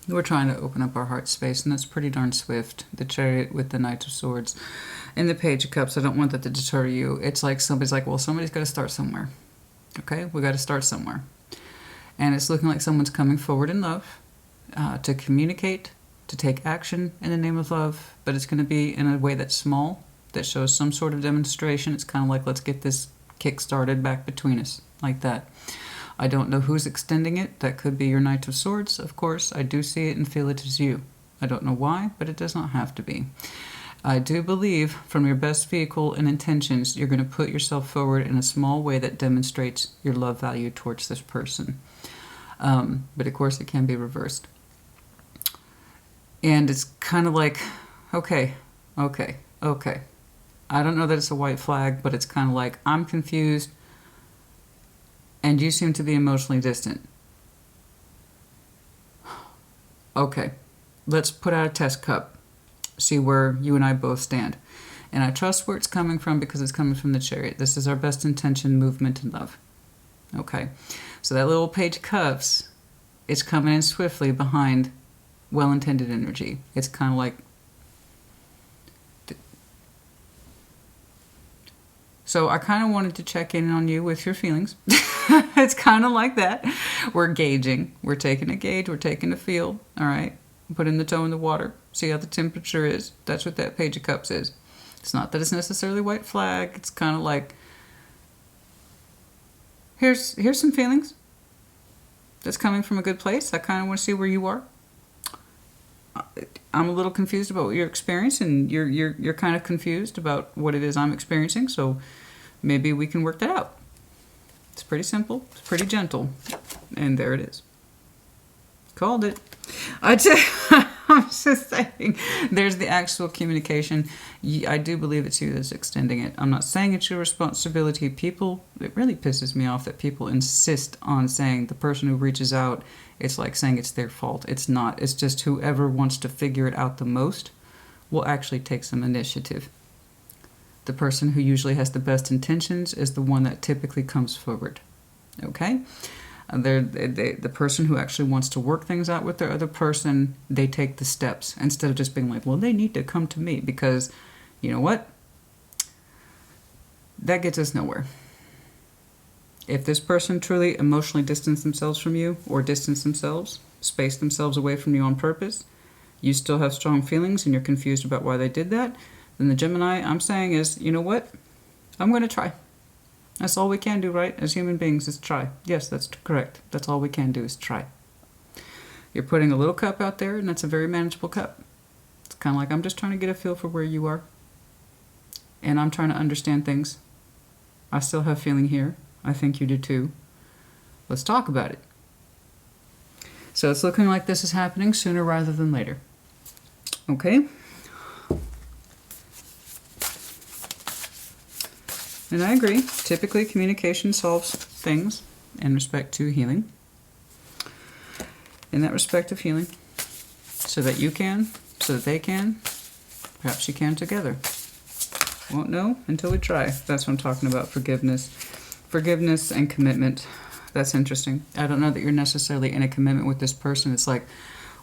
We're trying to open up our heart space, and that's pretty darn swift. The Chariot with the Knight of Swords and the Page of Cups. I don't want that to deter you. It's like somebody's like, well, somebody's got to start somewhere. Okay, we got to start somewhere. And it's looking like someone's coming forward in love to communicate, to take action in the name of love, but it's going to be in a way that's small, that shows some sort of demonstration. It's kind of like, let's get this kick started back between us, like that. I don't know who's extending it. That could be your Knight of Swords, of course. I do see it and feel it as you. I don't know why, but it does not have to be. I do believe from your best vehicle and intentions, you're going to put yourself forward in a small way that demonstrates your love value towards this person. But of course, it can be reversed. And it's kind of like, okay. I don't know that it's a white flag, but it's kind of like, I'm confused, and you seem to be emotionally distant. Okay, let's put out a test cup, see where you and I both stand. And I trust where it's coming from because it's coming from the Chariot. This is our best intention, movement, and love. Okay, so that little Page of Cups, it's coming in swiftly behind well-intended energy. It's kind of like, so I kind of wanted to check in on you with your feelings. It's kind of like that. We're gauging. We're taking a gauge. We're taking a feel. All right. Putting the toe in the water. See how the temperature is. That's what that Page of Cups is. It's not that it's necessarily white flag. It's kind of like, here's some feelings that's coming from a good place. I kind of want to see where you are. I'm a little confused about what you're experiencing. You're kind of confused about what it is I'm experiencing. So maybe we can work that out. It's pretty simple. It's pretty gentle. And there it is. Called it. I'm just saying. There's the actual communication. I do believe it's you that's extending it. I'm not saying it's your responsibility. People, it really pisses me off that people insist on saying the person who reaches out, it's like saying it's their fault. It's not. It's just whoever wants to figure it out the most will actually take some initiative. The person who usually has the best intentions is the one that typically comes forward. Okay? The person who actually wants to work things out with their other person, they take the steps instead of just being like, well, they need to come to me, because you know what? That gets us nowhere. If this person truly emotionally distanced themselves from you, or distanced themselves, spaced themselves away from you on purpose, you still have strong feelings and you're confused about why they did that, then the Gemini I'm saying is, you know what? I'm going to try. That's all we can do, right? As human beings, is try. Yes, that's correct. That's all we can do is try. You're putting a little cup out there, and that's a very manageable cup. It's kind of like, I'm just trying to get a feel for where you are. And I'm trying to understand things. I still have feeling here. I think you do too. Let's talk about it. So it's looking like this is happening sooner rather than later. Okay? And I agree. Typically, communication solves things in respect to healing. In that respect of healing. So that you can, so that they can, perhaps you can together. Won't know until we try. That's what I'm talking about, forgiveness. Forgiveness and commitment. That's interesting. I don't know that you're necessarily in a commitment with this person. It's like,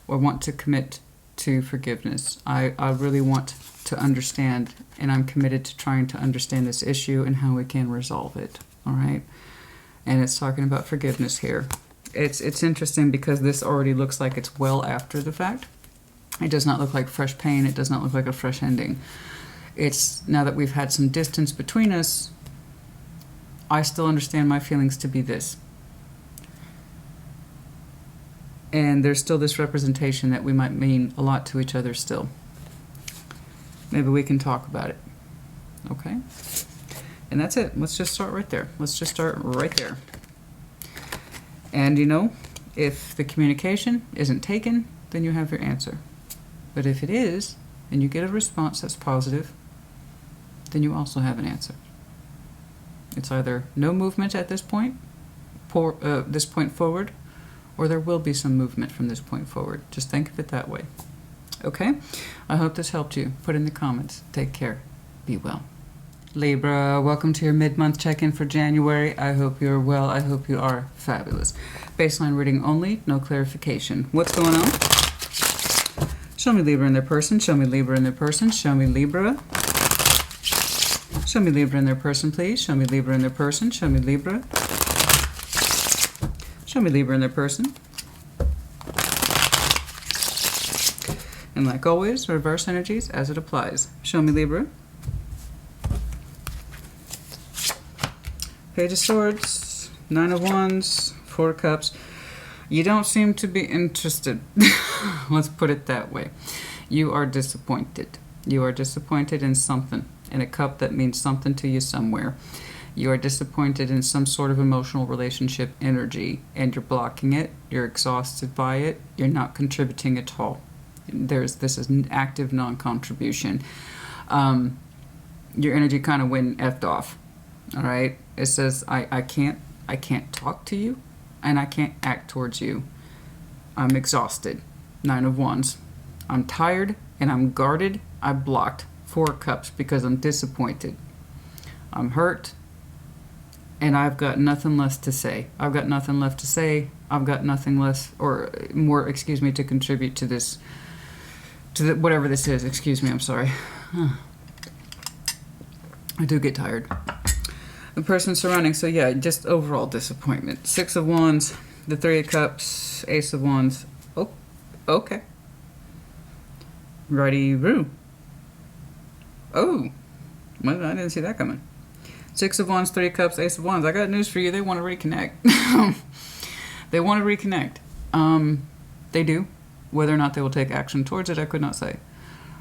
I want to commit to forgiveness. I really want to understand, and I'm committed to trying to understand this issue and how we can resolve it. All right? And it's talking about forgiveness here. It's interesting because this already looks like it's well after the fact. It does not look like fresh pain. It does not look like a fresh ending. It's now that we've had some distance between us, I still understand my feelings to be this. And there's still this representation that we might mean a lot to each other still. Maybe we can talk about it. Okay? And that's it. Let's just start right there. Let's just start right there. And you know, if the communication isn't taken, then you have your answer. But if it is, and you get a response that's positive, then you also have an answer. It's either no movement at this point, this point forward, or there will be some movement from this point forward. Just think of it that way. Okay? I hope this helped you. Put in the comments. Take care. Be well. Libra, welcome to your mid-month check-in for January. I hope you're well. I hope you are fabulous. Baseline reading only, no clarification. What's going on? Show me Libra in their person. Show me Libra in their person. Show me Libra. Show me Libra in their person, please. Show me Libra in their person. Show me Libra. Show me Libra in their person. And like always, reverse energies as it applies. Show me Libra. Page of Swords, Nine of Wands, Four of Cups. You don't seem to be interested. Let's put it that way. You are disappointed. You are disappointed in something. In a cup that means something to you somewhere. You are disappointed in some sort of emotional relationship energy, and you're blocking it. You're exhausted by it. You're not contributing at all. This is an active non-contribution. Your energy kind of went effed off. All right. It says I can't talk to you, and I can't act towards you. I'm exhausted. Nine of Wands. I'm tired and I'm guarded. I blocked. Four of Cups because I'm disappointed. I'm hurt. And I've got nothing less to say. I've got nothing left to say. I've got nothing less or more, excuse me, to contribute to this, whatever this is. Excuse me, I'm sorry. I do get tired. The person surrounding, so yeah, just overall disappointment. Six of Wands, the Three of Cups, Ace of Wands. Oh, okay. Righty-roo. Oh, well, I didn't see that coming. Six of Wands, Three of Cups, Ace of Wands. I got news for you. They want to reconnect. They want to reconnect. They do. Whether or not they will take action towards it, I could not say.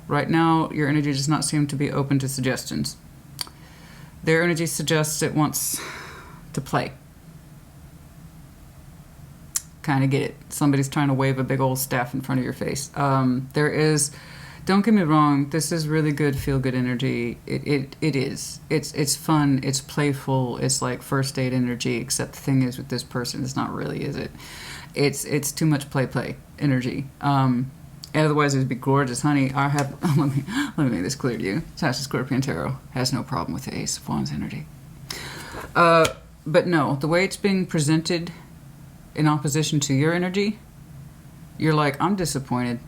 Right now, your energy does not seem to be open to suggestions. Their energy suggests it wants to play. Kind of get it. Somebody's trying to wave a big old staff in front of your face. There is... Don't get me wrong, this is really good, feel-good energy. It is. It's fun, it's playful, it's like first date energy, except the thing is with this person, it's not really, is it? It's too much play energy. Otherwise it'd be gorgeous, honey. I have, let me make this clear to you. sassyscorpiontarot has no problem with the Ace of Wands energy. But no, the way it's being presented in opposition to your energy, you're like, I'm disappointed.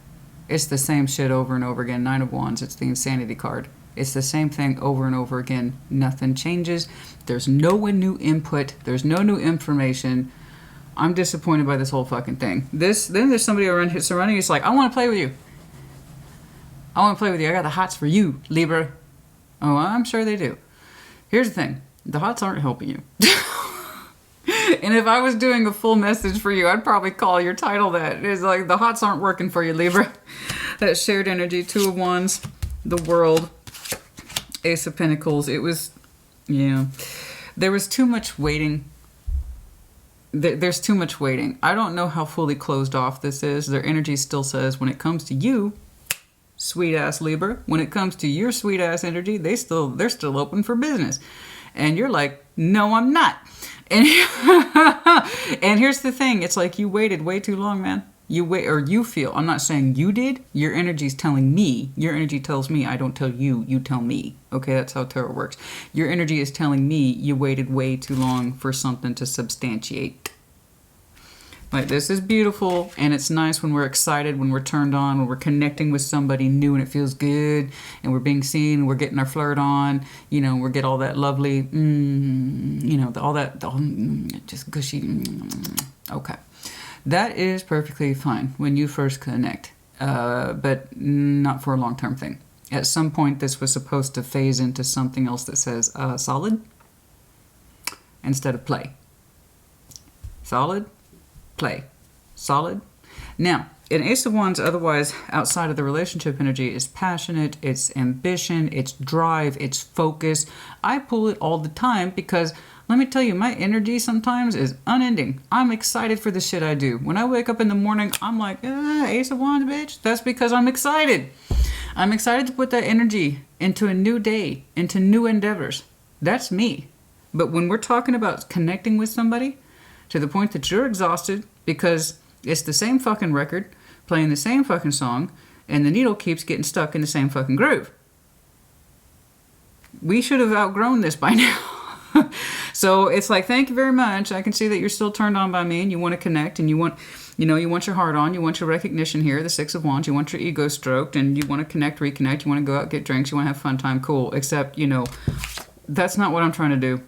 It's the same shit over and over again. Nine of Wands, it's the insanity card. It's the same thing over and over again. Nothing changes. There's no new input. There's no new information. I'm disappointed by this whole fucking thing. Then there's somebody around here surrounding you. It's like, I want to play with you. I want to play with you. I got the hots for you, Libra. Oh, I'm sure they do. Here's the thing. The hots aren't helping you. And if I was doing a full message for you, I'd probably call your title that. It's like, the hots aren't working for you, Libra. That shared energy, Two of Wands, the World, Ace of Pentacles. It was, yeah. There was too much waiting there's too much waiting. I don't know how fully closed off this is. Their energy still says when it comes to you, sweet ass Libra, when it comes to your sweet ass energy, they're still open for business. And you're like, no, I'm not. And and here's the thing, it's like you waited way too long, man. You wait, or you feel. I'm not saying you did. Your energy's telling me. Your energy tells me. I don't tell you. You tell me. Okay, that's how tarot works. Your energy is telling me you waited way too long for something to substantiate. Like, this is beautiful, and it's nice when we're excited, when we're turned on, when we're connecting with somebody new and it feels good, and we're being seen, we're getting our flirt on, you know, we get all that lovely, you know, just gushy, okay. That is perfectly fine when you first connect, but not for a long-term thing. At some point, this was supposed to phase into something else that says solid instead of play. Solid. Play. Solid. Now, an Ace of Wands, otherwise outside of the relationship energy, is passionate, it's ambition, it's drive, it's focus. I pull it all the time because, let me tell you, my energy sometimes is unending. I'm excited for the shit I do. When I wake up in the morning, I'm like, Ace of Wands, bitch. That's because I'm excited. I'm excited to put that energy into a new day, into new endeavors. That's me. But when we're talking about connecting with somebody, to the point that you're exhausted because it's the same fucking record, playing the same fucking song, and the needle keeps getting stuck in the same fucking groove. We should have outgrown this by now. So it's like, thank you very much. I can see that you're still turned on by me and you want to connect and you want your heart on, you want your recognition here, the Six of Wands, you want your ego stroked and you want to connect, reconnect, you want to go out, get drinks, you want to have fun time, cool. Except, that's not what I'm trying to do.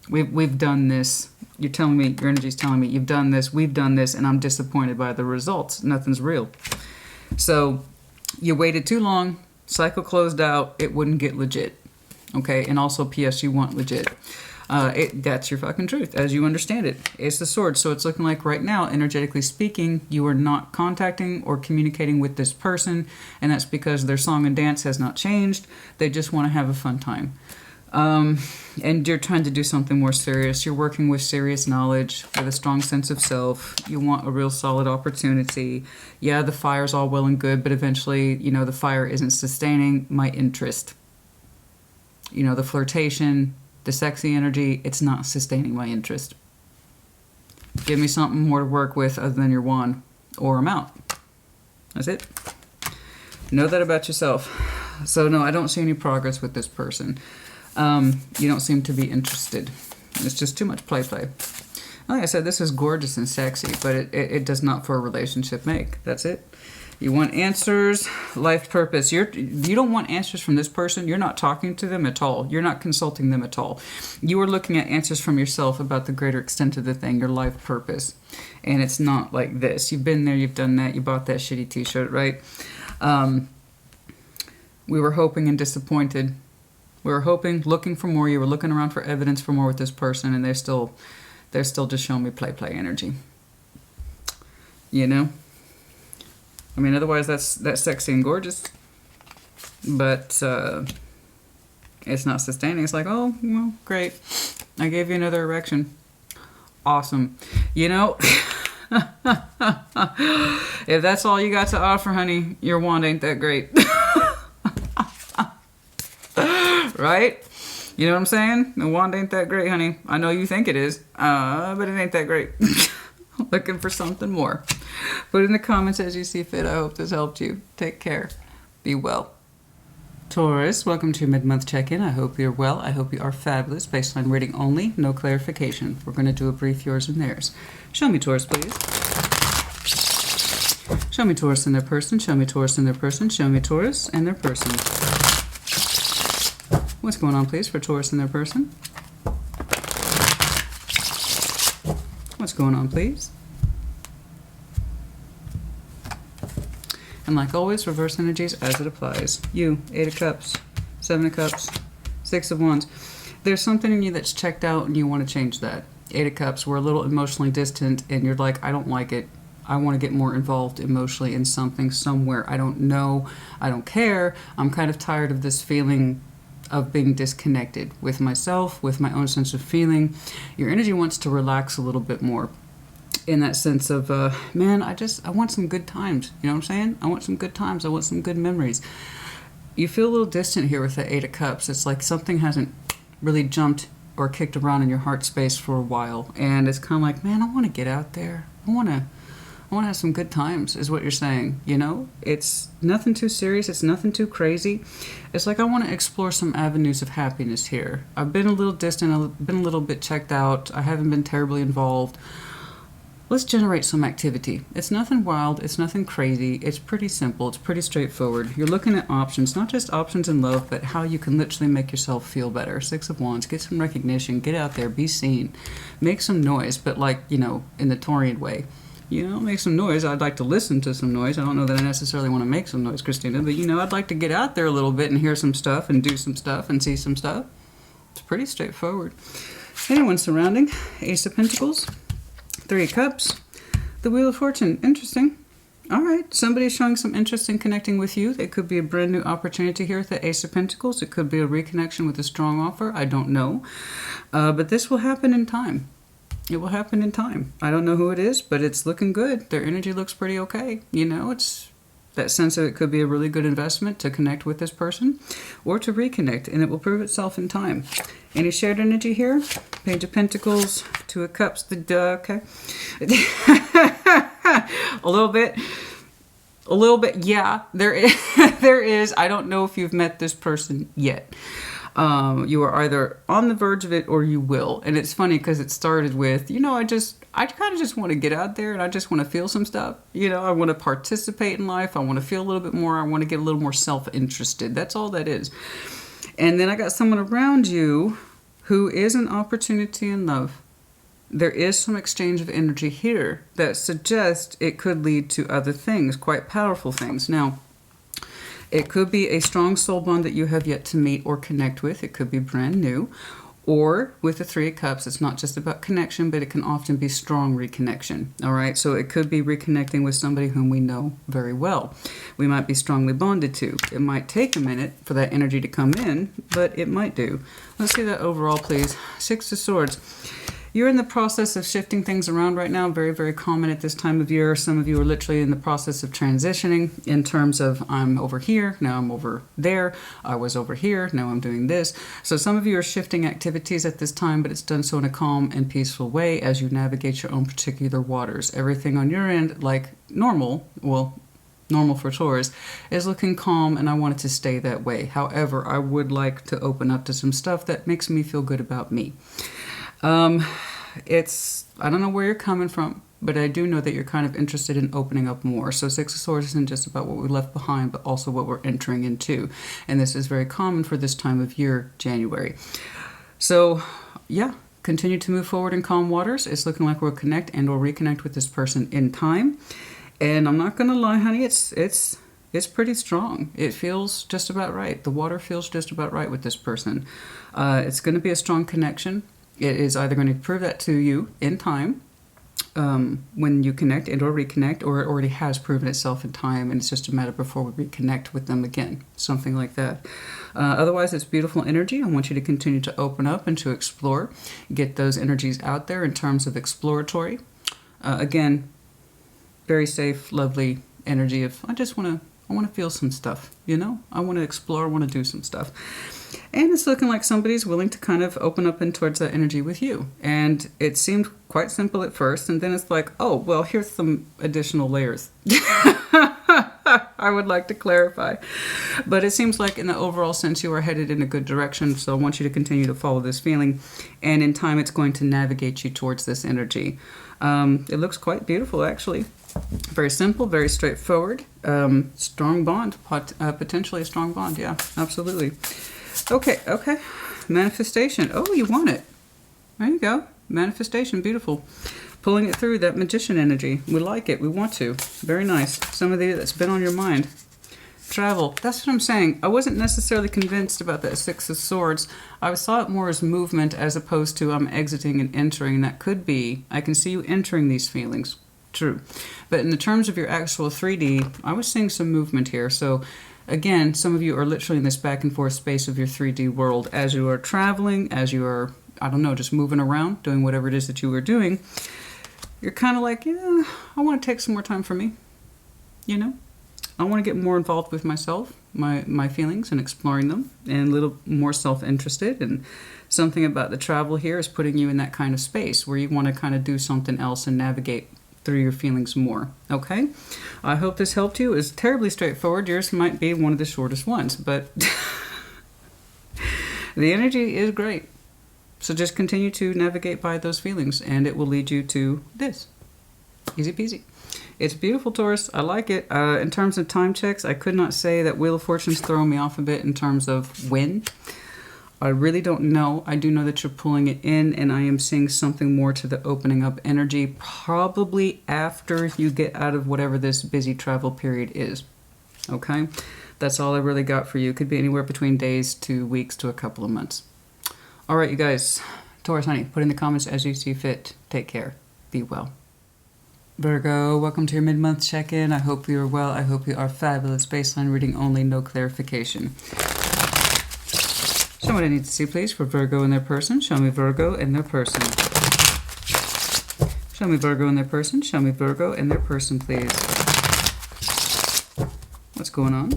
We've done this. You're telling me, your energy's telling me, you've done this, we've done this, and I'm disappointed by the results. Nothing's real. So you waited too long, cycle closed out, it wouldn't get legit. Okay, and also P.S. you want legit. That's your fucking truth, as you understand it. Ace of Swords. So it's looking like right now, energetically speaking, you are not contacting or communicating with this person, and that's because their song and dance has not changed. They just want to have a fun time. And you're trying to do something more serious. You're working with serious knowledge, with a strong sense of self. You want a real solid opportunity. Yeah, the fire's all well and good, but eventually, the fire isn't sustaining my interest. The flirtation, the sexy energy, it's not sustaining my interest. Give me something more to work with other than your wand, or I'm out. That's it. Know that about yourself. So no, I don't see any progress with this person. You don't seem to be interested. It's just too much play. Like I said, this is gorgeous and sexy, but it does not for a relationship make. That's it. You want answers, life purpose. You don't want answers from this person. You're not talking to them at all. You're not consulting them at all. You are looking at answers from yourself about the greater extent of the thing, your life purpose. And it's not like this. You've been there, you've done that, you bought that shitty t-shirt, right? We were hoping and disappointed. We were hoping, looking for more. You were looking around for evidence for more with this person, and they're still just showing me play energy. I mean, otherwise that's sexy and gorgeous, but it's not sustaining. It's like, oh, well, great. I gave you another erection. Awesome. If that's all you got to offer, honey, your wand ain't that great. Right? You know what I'm saying? The wand ain't that great, honey. I know you think it is, but it ain't that great. Looking for something more. Put in the comments as you see fit. I hope this helped you. Take care. Be well. Taurus, welcome to your mid-month check-in. I hope you're well. I hope you are fabulous. Baseline reading only. No clarification. We're going to do a brief yours and theirs. Show me Taurus, please. Show me Taurus and their person. Show me Taurus and their person. Show me Taurus and their person. What's going on, please, for Taurus and their person? What's going on, please? And like always, reverse energies as it applies. You, 8 of Cups, 7 of Cups, 6 of Wands. There's something in you that's checked out and you want to change that. 8 of Cups, we're a little emotionally distant and you're like, I don't like it. I want to get more involved emotionally in something, somewhere. I don't know. I don't care. I'm kind of tired of this feeling of being disconnected with myself, with my own sense of feeling. Your energy wants to relax a little bit more in that sense of, man, I want some good times. You know what I'm saying? I want some good times. I want some good memories. You feel a little distant here with the Eight of Cups. It's like something hasn't really jumped or kicked around in your heart space for a while. And it's kind of like, man, I want to get out there. I want to have some good times, is what you're saying. You know, it's nothing too serious. It's nothing too crazy. It's like I want to explore some avenues of happiness here. I've been a little distant. I've been a little bit checked out. I haven't been terribly involved. Let's generate some activity. It's nothing wild. It's nothing crazy. It's pretty simple. It's pretty straightforward. You're looking at options, not just options in love, but how you can literally make yourself feel better. Six of Wands. Get some recognition. Get out there. Be seen. Make some noise, but like, you know, in the Taurian way. You know, make some noise. I'd like to listen to some noise. I don't know that I necessarily want to make some noise, Christina, but, you know, I'd like to get out there a little bit and hear some stuff and do some stuff and see some stuff. It's pretty straightforward. Anyone surrounding? Ace of Pentacles. Three of Cups. The Wheel of Fortune. Interesting. All right. Somebody's showing some interest in connecting with you. It could be a brand new opportunity here with the Ace of Pentacles. It could be a reconnection with a strong offer. I don't know. But this will happen in time. It will happen in time. I don't know who it is, but it's looking good. Their energy looks pretty okay. You know, it's that sense of it could be a really good investment to connect with this person or to reconnect, and it will prove itself in time. Any shared energy here? Page of Pentacles, Two of Cups, okay. A little bit, yeah, there is. There is. I don't know if you've met this person yet. You are either on the verge of it or you will. And it's funny because it started with, you know, I kind of just want to get out there and I just want to feel some stuff. You know, I want to participate in life. I want to feel a little bit more. I want to get a little more self-interested. That's all that is. And then I got someone around you who is an opportunity in love. There is some exchange of energy here that suggests it could lead to other things, quite powerful things. Now, it could be a strong soul bond that you have yet to meet or connect with. It could be brand new. Or with the Three of Cups, it's not just about connection, but it can often be strong reconnection. All right, so it could be reconnecting with somebody whom we know very well. We might be strongly bonded to. It might take a minute for that energy to come in, but it might do. Let's see that overall, please. Six of Swords. You're in the process of shifting things around right now. Very, very common at this time of year. Some of you are literally in the process of transitioning in terms of I'm over here, now I'm over there. I was over here, now I'm doing this. So some of you are shifting activities at this time, but it's done so in a calm and peaceful way as you navigate your own particular waters. Everything on your end, like normal, well, normal for Taurus, is looking calm, and I want it to stay that way. However, I would like to open up to some stuff that makes me feel good about me. I don't know where you're coming from, but I do know that you're kind of interested in opening up more. So Six of Swords isn't just about what we left behind, but also what we're entering into. And this is very common for this time of year, January. So yeah, continue to move forward in calm waters. It's looking like we'll connect and we'll reconnect with this person in time. And I'm not going to lie, honey, it's pretty strong. It feels just about right. The water feels just about right with this person. It's going to be a strong connection. It is either going to prove that to you in time when you connect and or reconnect, or it already has proven itself in time and it's just a matter before we reconnect with them again. Something like that. Otherwise, it's beautiful energy. I want you to continue to open up and to explore. Get those energies out there in terms of exploratory. Again, very safe, lovely energy of I want to feel some stuff, you know? I want to explore, I want to do some stuff. And it's looking like somebody's willing to kind of open up and towards that energy with you. And it seemed quite simple at first, and then it's like, oh, well, here's some additional layers. I would like to clarify. But it seems like in the overall sense you are headed in a good direction, so I want you to continue to follow this feeling. And in time it's going to navigate you towards this energy. It looks quite beautiful, actually. Very simple, very straightforward. Strong bond, potentially a strong bond, yeah, absolutely. Okay. Manifestation. Oh, you want it. There you go. Manifestation, beautiful. Pulling it through, that magician energy. We like it. We want to. Very nice. Some of that's been on your mind. Travel. That's what I'm saying. I wasn't necessarily convinced about that Six of Swords. I saw it more as movement as opposed to I'm exiting and entering. That could be. I can see you entering these feelings. True. But in the terms of your actual 3D, I was seeing some movement here. So Again, some of you are literally in this back and forth space of your 3D world. As you are traveling, as you are, I don't know, just moving around, doing whatever it is that you are doing, you're kind of like, yeah, I want to take some more time for me. You know? I want to get more involved with myself, my feelings, and exploring them, and a little more self-interested. And something about the travel here is putting you in that kind of space where you want to kind of do something else and navigate through your feelings more. Okay? I hope this helped you. It's terribly straightforward. Yours might be one of the shortest ones, but the energy is great. So just continue to navigate by those feelings, and it will lead you to this. Easy peasy. It's beautiful, Taurus. I like it. In terms of time checks, I could not say that Wheel of Fortune's throwing me off a bit in terms of when. I really don't know. I do know that you're pulling it in, and I am seeing something more to the opening up energy, probably after you get out of whatever this busy travel period is. Okay? That's all I really got for you. It could be anywhere between days to weeks to a couple of months. All right, you guys. Taurus, honey, put in the comments as you see fit. Take care. Be well. Virgo, welcome to your mid-month check-in. I hope you are well. I hope you are fabulous. Baseline reading only, no clarification. Show me what I need to see, please, for Virgo and their person. Show me Virgo and their person. Show me Virgo and their person. Show me Virgo and their person, please. What's going on?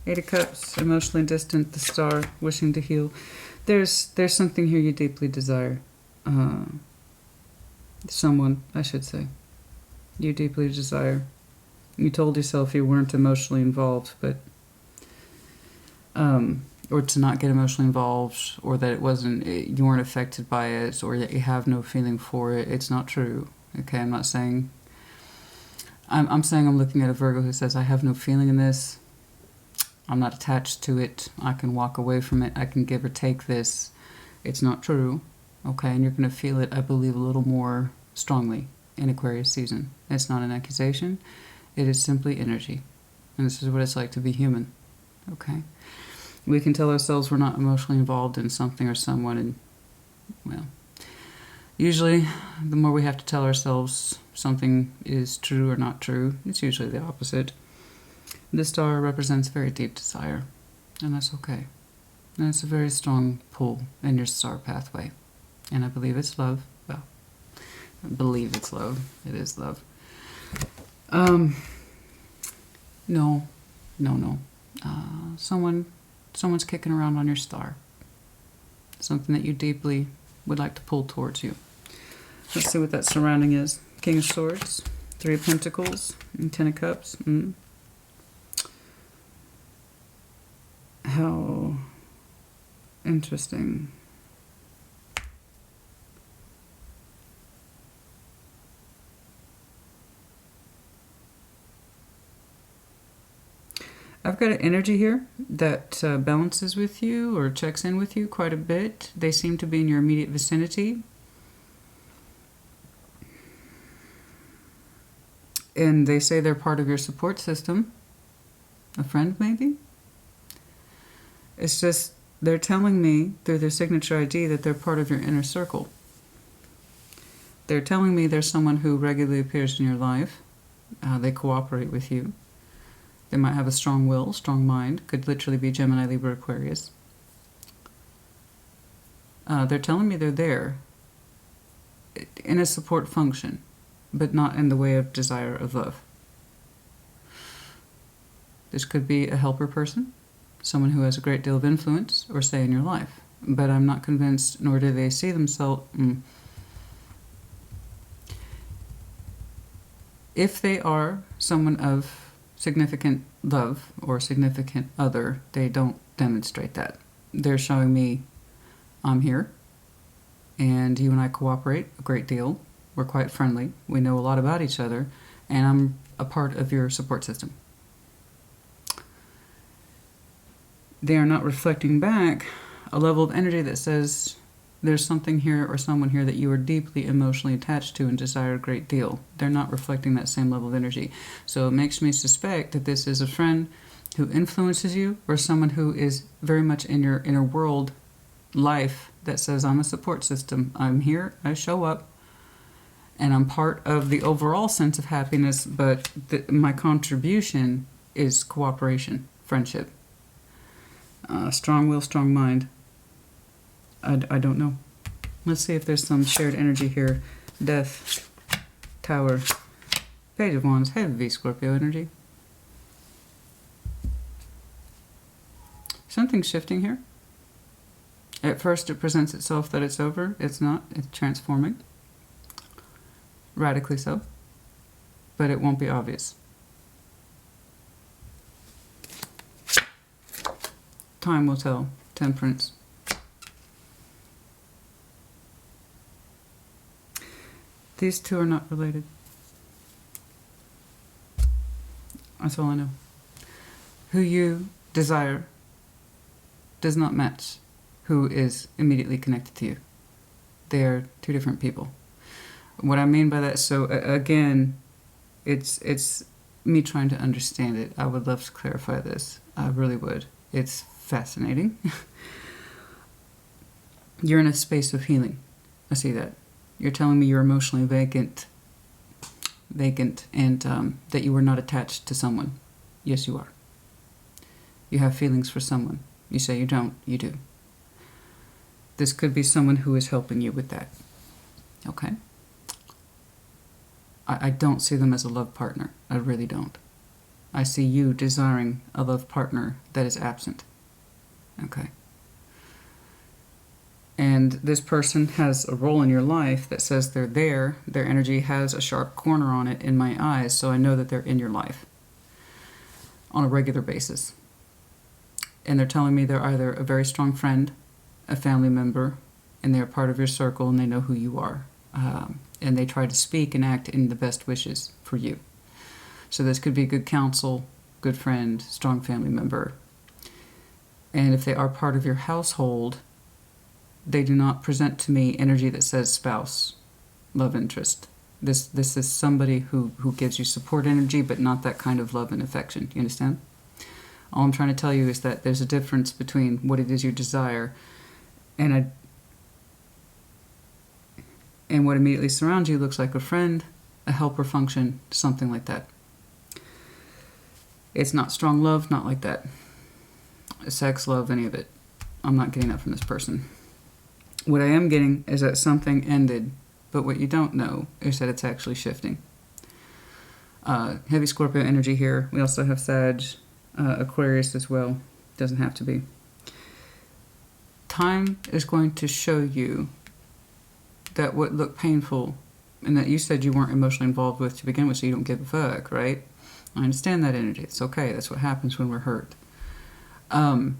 Eight of Cups, emotionally distant, the Star, wishing to heal. There's something here you deeply desire. Someone, I should say. You deeply desire. You told yourself you weren't emotionally involved, but or to not get emotionally involved, or that it wasn't, you weren't affected by it, or that you have no feeling for it. It's not true. Okay, I'm not saying. I'm saying I'm looking at a Virgo who says I have no feeling in this. I'm not attached to it. I can walk away from it. I can give or take this. It's not true. Okay, and you're going to feel it, I believe, a little more strongly in Aquarius season. It's not an accusation. It is simply energy. And this is what it's like to be human. Okay? We can tell ourselves we're not emotionally involved in something or someone, and, well, usually the more we have to tell ourselves something is true or not true, it's usually the opposite. The Star represents very deep desire, and that's okay. And it's a very strong pull in your star pathway. And I believe it's love. Well, I believe it's love. It is love. No. Someone's kicking around on your star. Something that you deeply would like to pull towards you. Let's see what that surrounding is. King of Swords, Three of Pentacles, and Ten of Cups. How interesting. I've got an energy here that balances with you or checks in with you quite a bit. They seem to be in your immediate vicinity. And they say they're part of your support system. A friend, maybe? It's just, they're telling me through their signature ID that they're part of your inner circle. They're telling me there's someone who regularly appears in your life. They cooperate with you. They might have a strong will, strong mind. Could literally be Gemini, Libra, Aquarius. They're telling me they're there in a support function, but not in the way of desire of love. This could be a helper person. Someone who has a great deal of influence or say in your life. But I'm not convinced, nor do they see themselves. If they are someone of significant love or significant other, they don't demonstrate that. They're showing me, I'm here, and you and I cooperate a great deal. We're quite friendly. We know a lot about each other, and I'm a part of your support system. They are not reflecting back a level of energy that says there's something here or someone here that you are deeply emotionally attached to and desire a great deal. They're not reflecting that same level of energy. So it makes me suspect that this is a friend who influences you or someone who is very much in your inner world life that says, I'm a support system. I'm here. I show up. And I'm part of the overall sense of happiness, but my contribution is cooperation, friendship. Strong will, strong mind. I don't know. Let's see if there's some shared energy here. Death, Tower, Page of Wands, heavy Scorpio energy. Something's shifting here. At first it presents itself that it's over. It's not. It's transforming. Radically so. But it won't be obvious. Time will tell. Temperance. These two are not related. That's all I know. Who you desire does not match who is immediately connected to you. They are two different people. What I mean by that, so again, it's me trying to understand it. I would love to clarify this. I really would. It's fascinating. You're in a space of healing. I see that. You're telling me you're emotionally vacant, and that you were not attached to someone. Yes, you are. You have feelings for someone. You say you don't. You do. This could be someone who is helping you with that. Okay? I don't see them as a love partner. I really don't. I see you desiring a love partner that is absent. Okay? And this person has a role in your life that says they're there. Their energy has a sharp corner on it in my eyes, so I know that they're in your life on a regular basis. And they're telling me they're either a very strong friend, a family member, and they're part of your circle and they know who you are. And they try to speak and act in the best wishes for you. So this could be good counsel, good friend, strong family member. And if they are part of your household, they do not present to me energy that says spouse, love interest. This is somebody who gives you support energy, but not that kind of love and affection. You understand? All I'm trying to tell you is that there's a difference between what it is you desire and what immediately surrounds you looks like a friend, a helper function, something like that. It's not strong love, not like that. Sex, love, any of it. I'm not getting that from this person. What I am getting is that something ended, but what you don't know is that it's actually shifting. Heavy Scorpio energy here. We also have Sag, Aquarius as well. Doesn't have to be. Time is going to show you that what looked painful and that you said you weren't emotionally involved with to begin with, so you don't give a fuck, right? I understand that energy. It's okay. That's what happens when we're hurt. Time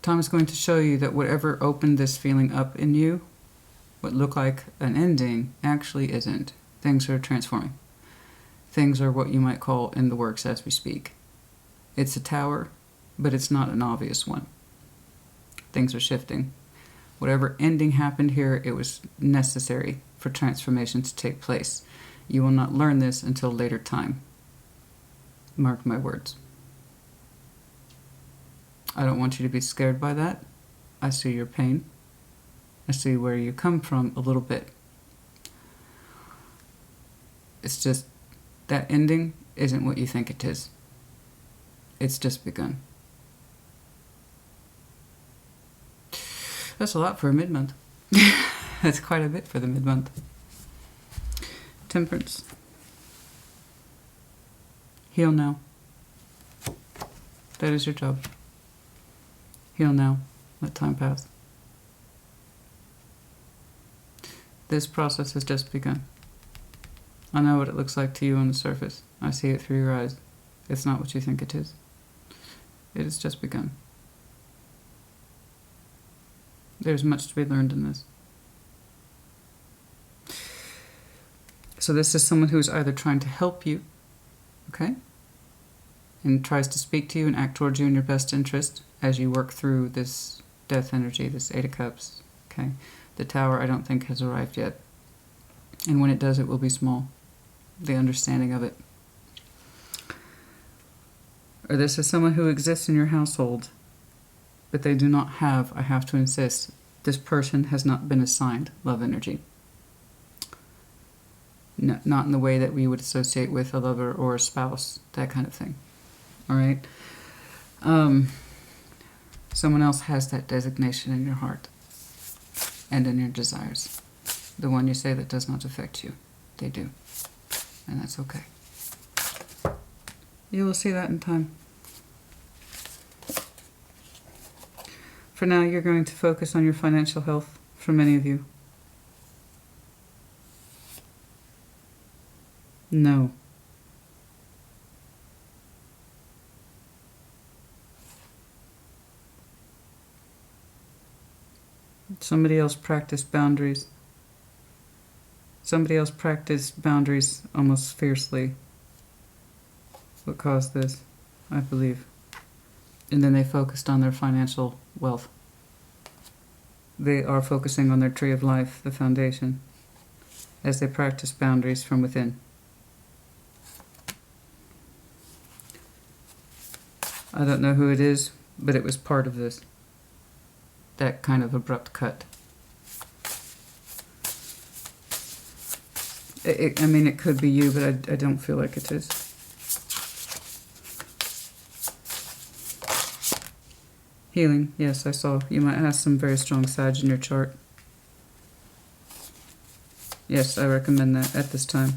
is going to show you that whatever opened this feeling up in you, what looked like an ending, actually isn't. Things are transforming. Things are what you might call in the works as we speak. It's a tower, but it's not an obvious one. Things are shifting. Whatever ending happened here, it was necessary for transformation to take place. You will not learn this until later time. Mark my words. I don't want you to be scared by that. I see your pain. I see where you come from a little bit. It's just that ending isn't what you think it is. It's just begun. That's a lot for a mid-month. That's quite a bit for the mid-month. Temperance. Heal now. That is your job. Heal now. Let time pass. This process has just begun. I know what it looks like to you on the surface. I see it through your eyes. It's not what you think it is. It has just begun. There's much to be learned in this. So this is someone who's either trying to help you, okay, and tries to speak to you and act towards you in your best interest as you work through this death energy, this Eight of Cups, okay? The Tower I don't think has arrived yet. And when it does, it will be small. The understanding of it. Or this is someone who exists in your household, but they do not have, I have to insist, this person has not been assigned love energy. not in the way that we would associate with a lover or a spouse, that kind of thing. All right? Someone else has that designation in your heart and in your desires. The one you say that does not affect you, they do. And that's okay. You will see that in time. For now, you're going to focus on your financial health for many of you. No. Somebody else practiced boundaries. Somebody else practiced boundaries almost fiercely. What caused this, I believe. And then they focused on their financial wealth. They are focusing on their tree of life, the foundation, as they practice boundaries from within. I don't know who it is, but it was part of this. That kind of abrupt cut. I mean, it could be you, but I don't feel like it is. Healing, yes, I saw. You might have some very strong Sag in your chart. Yes, I recommend that at this time.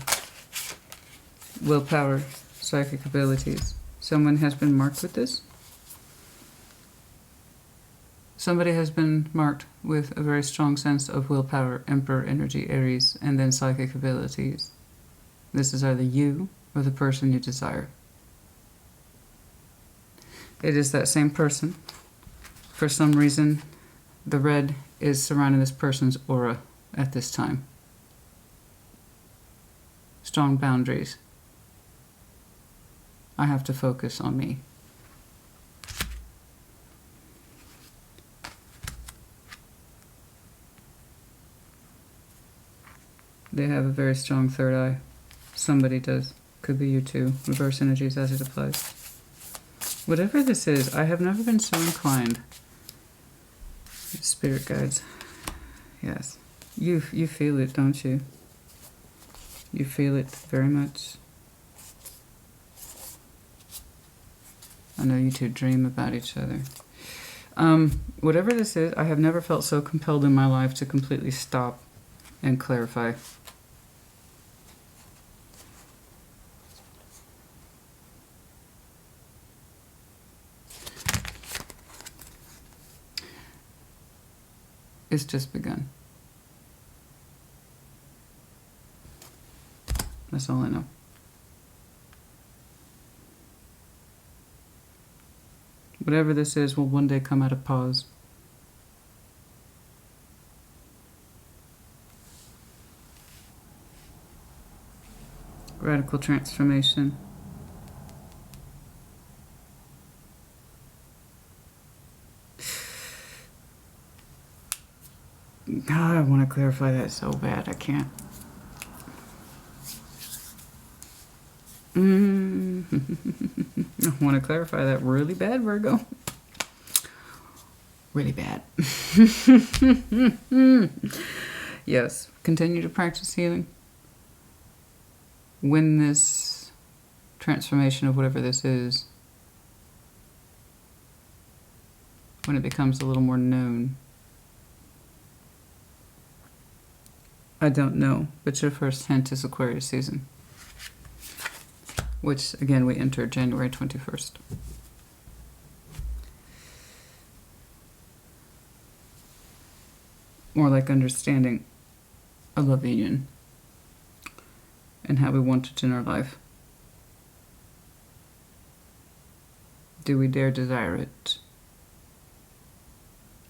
Willpower, psychic abilities. Someone has been marked with this? Somebody has been marked with a very strong sense of willpower, Emperor energy, Aries, and then psychic abilities. This is either you or the person you desire. It is that same person. For some reason, the red is surrounding this person's aura at this time. Strong boundaries. I have to focus on me. They have a very strong third eye. Somebody does. Could be you too. Reverse energies as it applies. Whatever this is, I have never been so inclined. Spirit guides. Yes. You feel it, don't you? You feel it very much. I know you two dream about each other. Whatever this is, I have never felt so compelled in my life to completely stop and clarify. It's just begun. That's all I know. Whatever this is will one day come out of pause. Radical transformation. God, I want to clarify that so bad. I can't. I want to clarify that really bad, Virgo. Really bad. Yes. Continue to practice healing. When this transformation of whatever this is, when it becomes a little more known, I don't know, but your first hint is Aquarius season, which, again, we enter January 21st. More like understanding a love union and how we want it in our life. Do we dare desire it?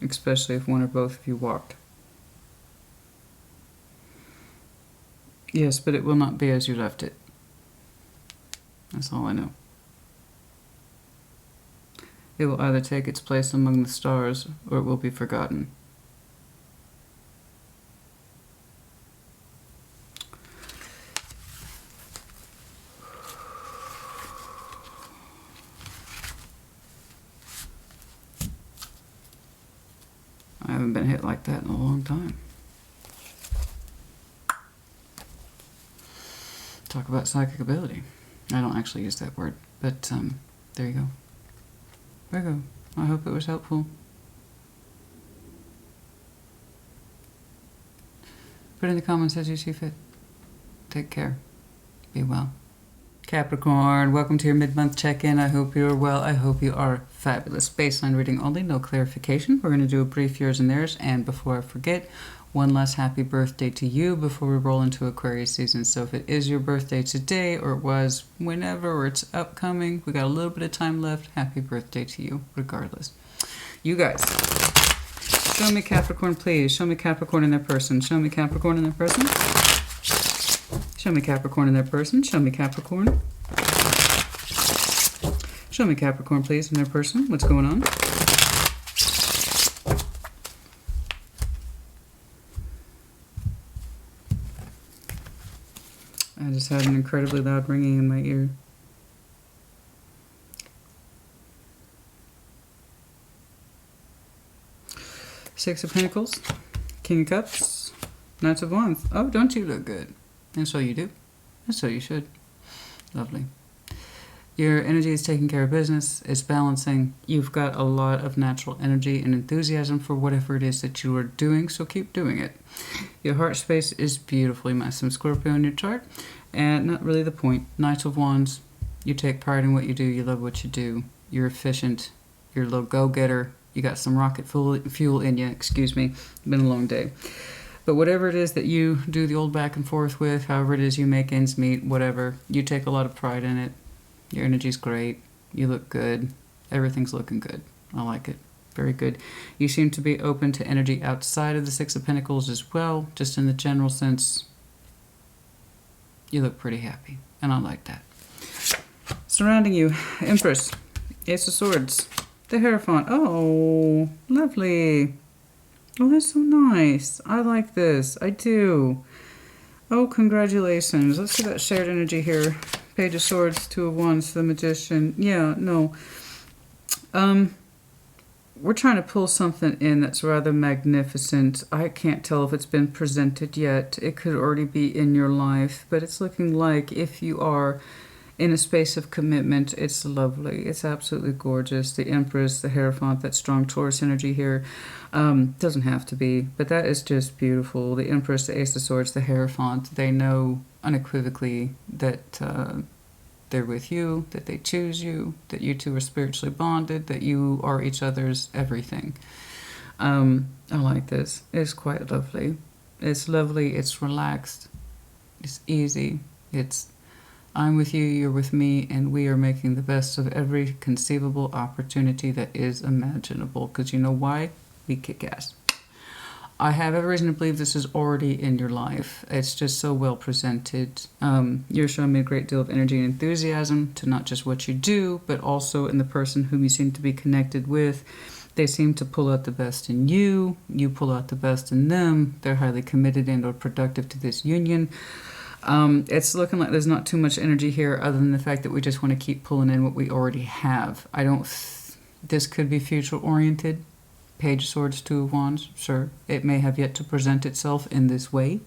Especially if one or both of you walked. Yes, but it will not be as you left it. That's all I know. It will either take its place among the stars, or it will be forgotten. I haven't been hit like that in a long time. talk about psychic ability. I don't actually use that word, but there you go. Virgo, I hope it was helpful. Put in the comments as you see fit. Take care. Be well. Capricorn, welcome to your mid-month check-in. I hope you're well. I hope you are fabulous. Baseline reading only, no clarification. We're going to do a brief yours and theirs. And before I forget, one last happy birthday to you before we roll into Aquarius season. So if it is your birthday today, or it was whenever, or it's upcoming, we got a little bit of time left. Happy birthday to you, regardless. You guys, show me Capricorn, please. Show me Capricorn in their person. Show me Capricorn in their person. Show me Capricorn in their person. Show me Capricorn. Show me Capricorn, please, in their person. What's going on? I just had an incredibly loud ringing in my ear. Six of Pentacles, King of Cups, Knights of Wands. Oh, don't you look good? And so you do. And so you should. Lovely. Your energy is taking care of business. It's balancing. You've got a lot of natural energy and enthusiasm for whatever it is that you are doing, so keep doing it. Your heart space is beautifully met. Some Scorpio in your chart. And not really the point. Knights of Wands. You take pride in what you do. You love what you do. You're efficient. You're a little go-getter. You got some rocket fuel in you. Excuse me. It's been a long day. But whatever it is that you do the old back and forth with, however it is you make ends meet, whatever, you take a lot of pride in it. Your energy's great. You look good. Everything's looking good. I like it. Very good. You seem to be open to energy outside of the Six of Pentacles as well, just in the general sense. You look pretty happy, and I like that. Surrounding you, Empress, Ace of Swords, the Hierophant. Oh, lovely. Oh, that's so nice. I like this. I do. Oh, congratulations. Let's see that shared energy here. Page of Swords, Two of Wands, the Magician. Yeah, no. We're trying to pull something in that's rather magnificent. I can't tell if it's been presented yet. It could already be in your life, but it's looking like if you are in a space of commitment, it's lovely. It's absolutely gorgeous. The Empress, the Hierophant, that strong Taurus energy here. Doesn't have to be, but that is just beautiful. The Empress, the Ace of Swords, the Hierophant, they know unequivocally that they're with you, that they choose you, that you two are spiritually bonded, that you are each other's everything. I like this. It's quite lovely. It's lovely. It's relaxed. It's easy. It's I'm with you, you're with me, and we are making the best of every conceivable opportunity that is imaginable. Because you know why? We kick ass. I have every reason to believe this is already in your life. It's just so well presented. You're showing me a great deal of energy and enthusiasm to not just what you do, but also in the person whom you seem to be connected with. They seem to pull out the best in you. You pull out the best in them. They're highly committed and or productive to this union. It's looking like there's not too much energy here other than the fact that we just want to keep pulling in what we already have. This could be future oriented. Page of Swords, Two of Wands, sure. It may have yet to present itself in this way.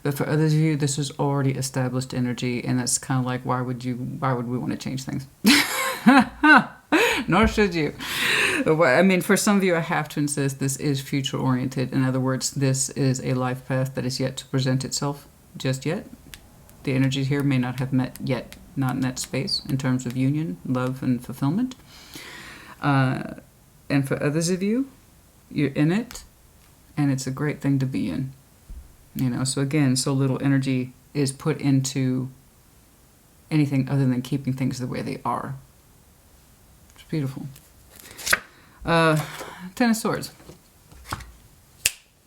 But for others of you, this is already established energy, and that's kind of like, why would we want to change things? Nor should you. I mean, for some of you, I have to insist this is future oriented. In other words, this is a life path that is yet to present itself just yet. The energies here may not have met yet, not in that space, in terms of union, love, and fulfillment. And for others of you, you're in it, and it's a great thing to be in. So again, so little energy is put into anything other than keeping things the way they are. It's beautiful. Ten of Swords.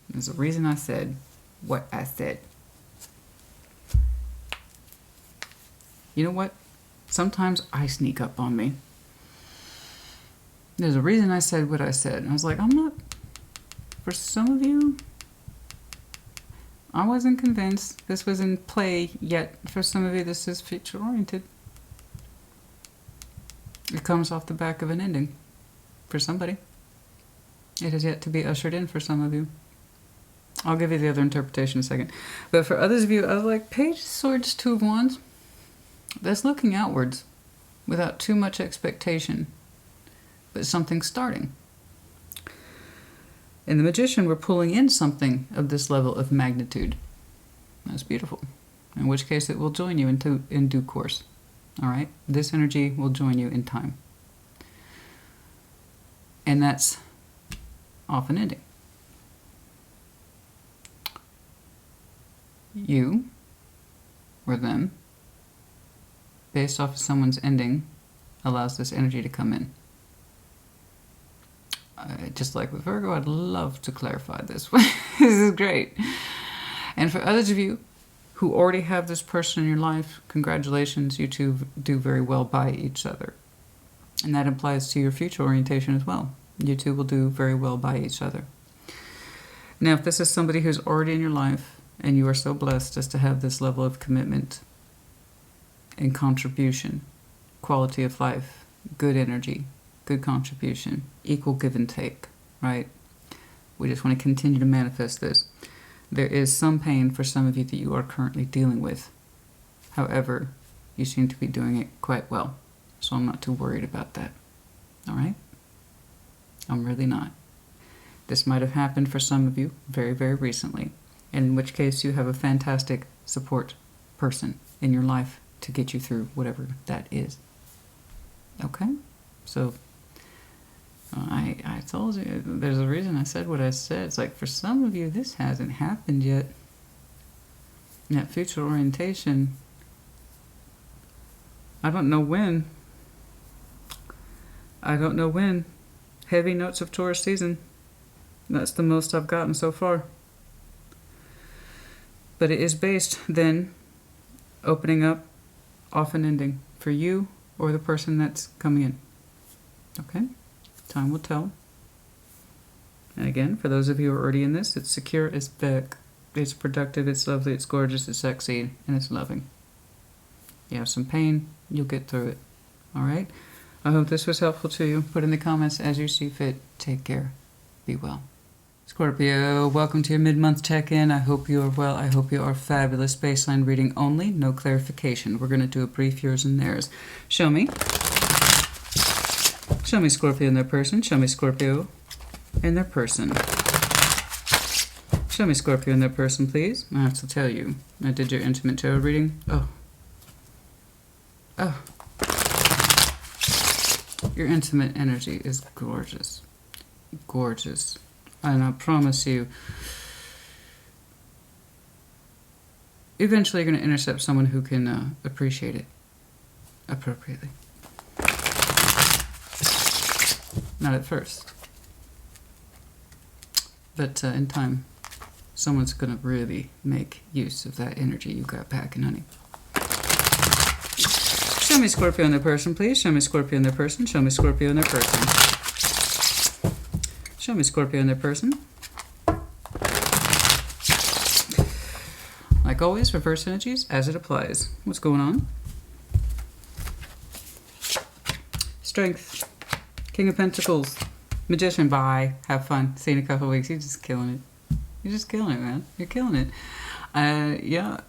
There's a reason I said what I said. You know what? Sometimes I sneak up on me. There's a reason I said what I said. I was like, for some of you, I wasn't convinced this was in play yet. For some of you, this is future-oriented. It comes off the back of an ending for somebody. It has yet to be ushered in for some of you. I'll give you the other interpretation in a second. But for others of you, I was like, Page of Swords, Two of Wands. That's looking outwards without too much expectation, but something starting. In the Magician, we're pulling in something of this level of magnitude. That's beautiful. In which case, it will join you in due course. All right? This energy will join you in time. And that's often ending. You, or them, based off of someone's ending, allows this energy to come in. Just like with Virgo, I'd love to clarify this. This is great. And for others of you who already have this person in your life, congratulations, you two do very well by each other. And that applies to your future orientation as well. You two will do very well by each other. Now, if this is somebody who's already in your life, and you are so blessed as to have this level of commitment and contribution, quality of life, good energy, good contribution, equal give and take, right? We just want to continue to manifest this. There is some pain for some of you that you are currently dealing with. However, you seem to be doing it quite well. So I'm not too worried about that. All right? I'm really not. This might have happened for some of you very, very recently, in which case you have a fantastic support person in your life to get you through whatever that is. Okay? So I told you, there's a reason I said what I said. It's like, for some of you, this hasn't happened yet. And that future orientation, I don't know when. I don't know when. Heavy notes of Taurus season. That's the most I've gotten so far. But it is based, then, opening up, often ending, for you or the person that's coming in. Okay? Time will tell. And again, for those of you who are already in this, it's secure, it's big, it's productive, it's lovely, it's gorgeous, it's sexy, and it's loving. You have some pain, you'll get through it. All right? I hope this was helpful to you. Put in the comments as you see fit. Take care. Be well. Scorpio, welcome to your mid-month check-in. I hope you are well. I hope you are fabulous. Baseline reading only, no clarification. We're going to do a brief yours and theirs. Show me. Show me Scorpio and their person. Show me Scorpio and their person. Show me Scorpio and their person, please. I have to tell you, I did your intimate tarot reading. Oh. Your intimate energy is gorgeous. Gorgeous. And I promise you, eventually you're going to intercept someone who can appreciate it appropriately. Not at first. But in time, someone's going to really make use of that energy you got packing, honey. Show me Scorpio and their person, please. Show me Scorpio and their person. Show me Scorpio and their person. Show me Scorpio and their person. Like always, reverse energies as it applies. What's going on? Strength. King of Pentacles. Magician. Bye. Have fun. See you in a couple of weeks. You're just killing it. You're just killing it, man. You're killing it. Yeah,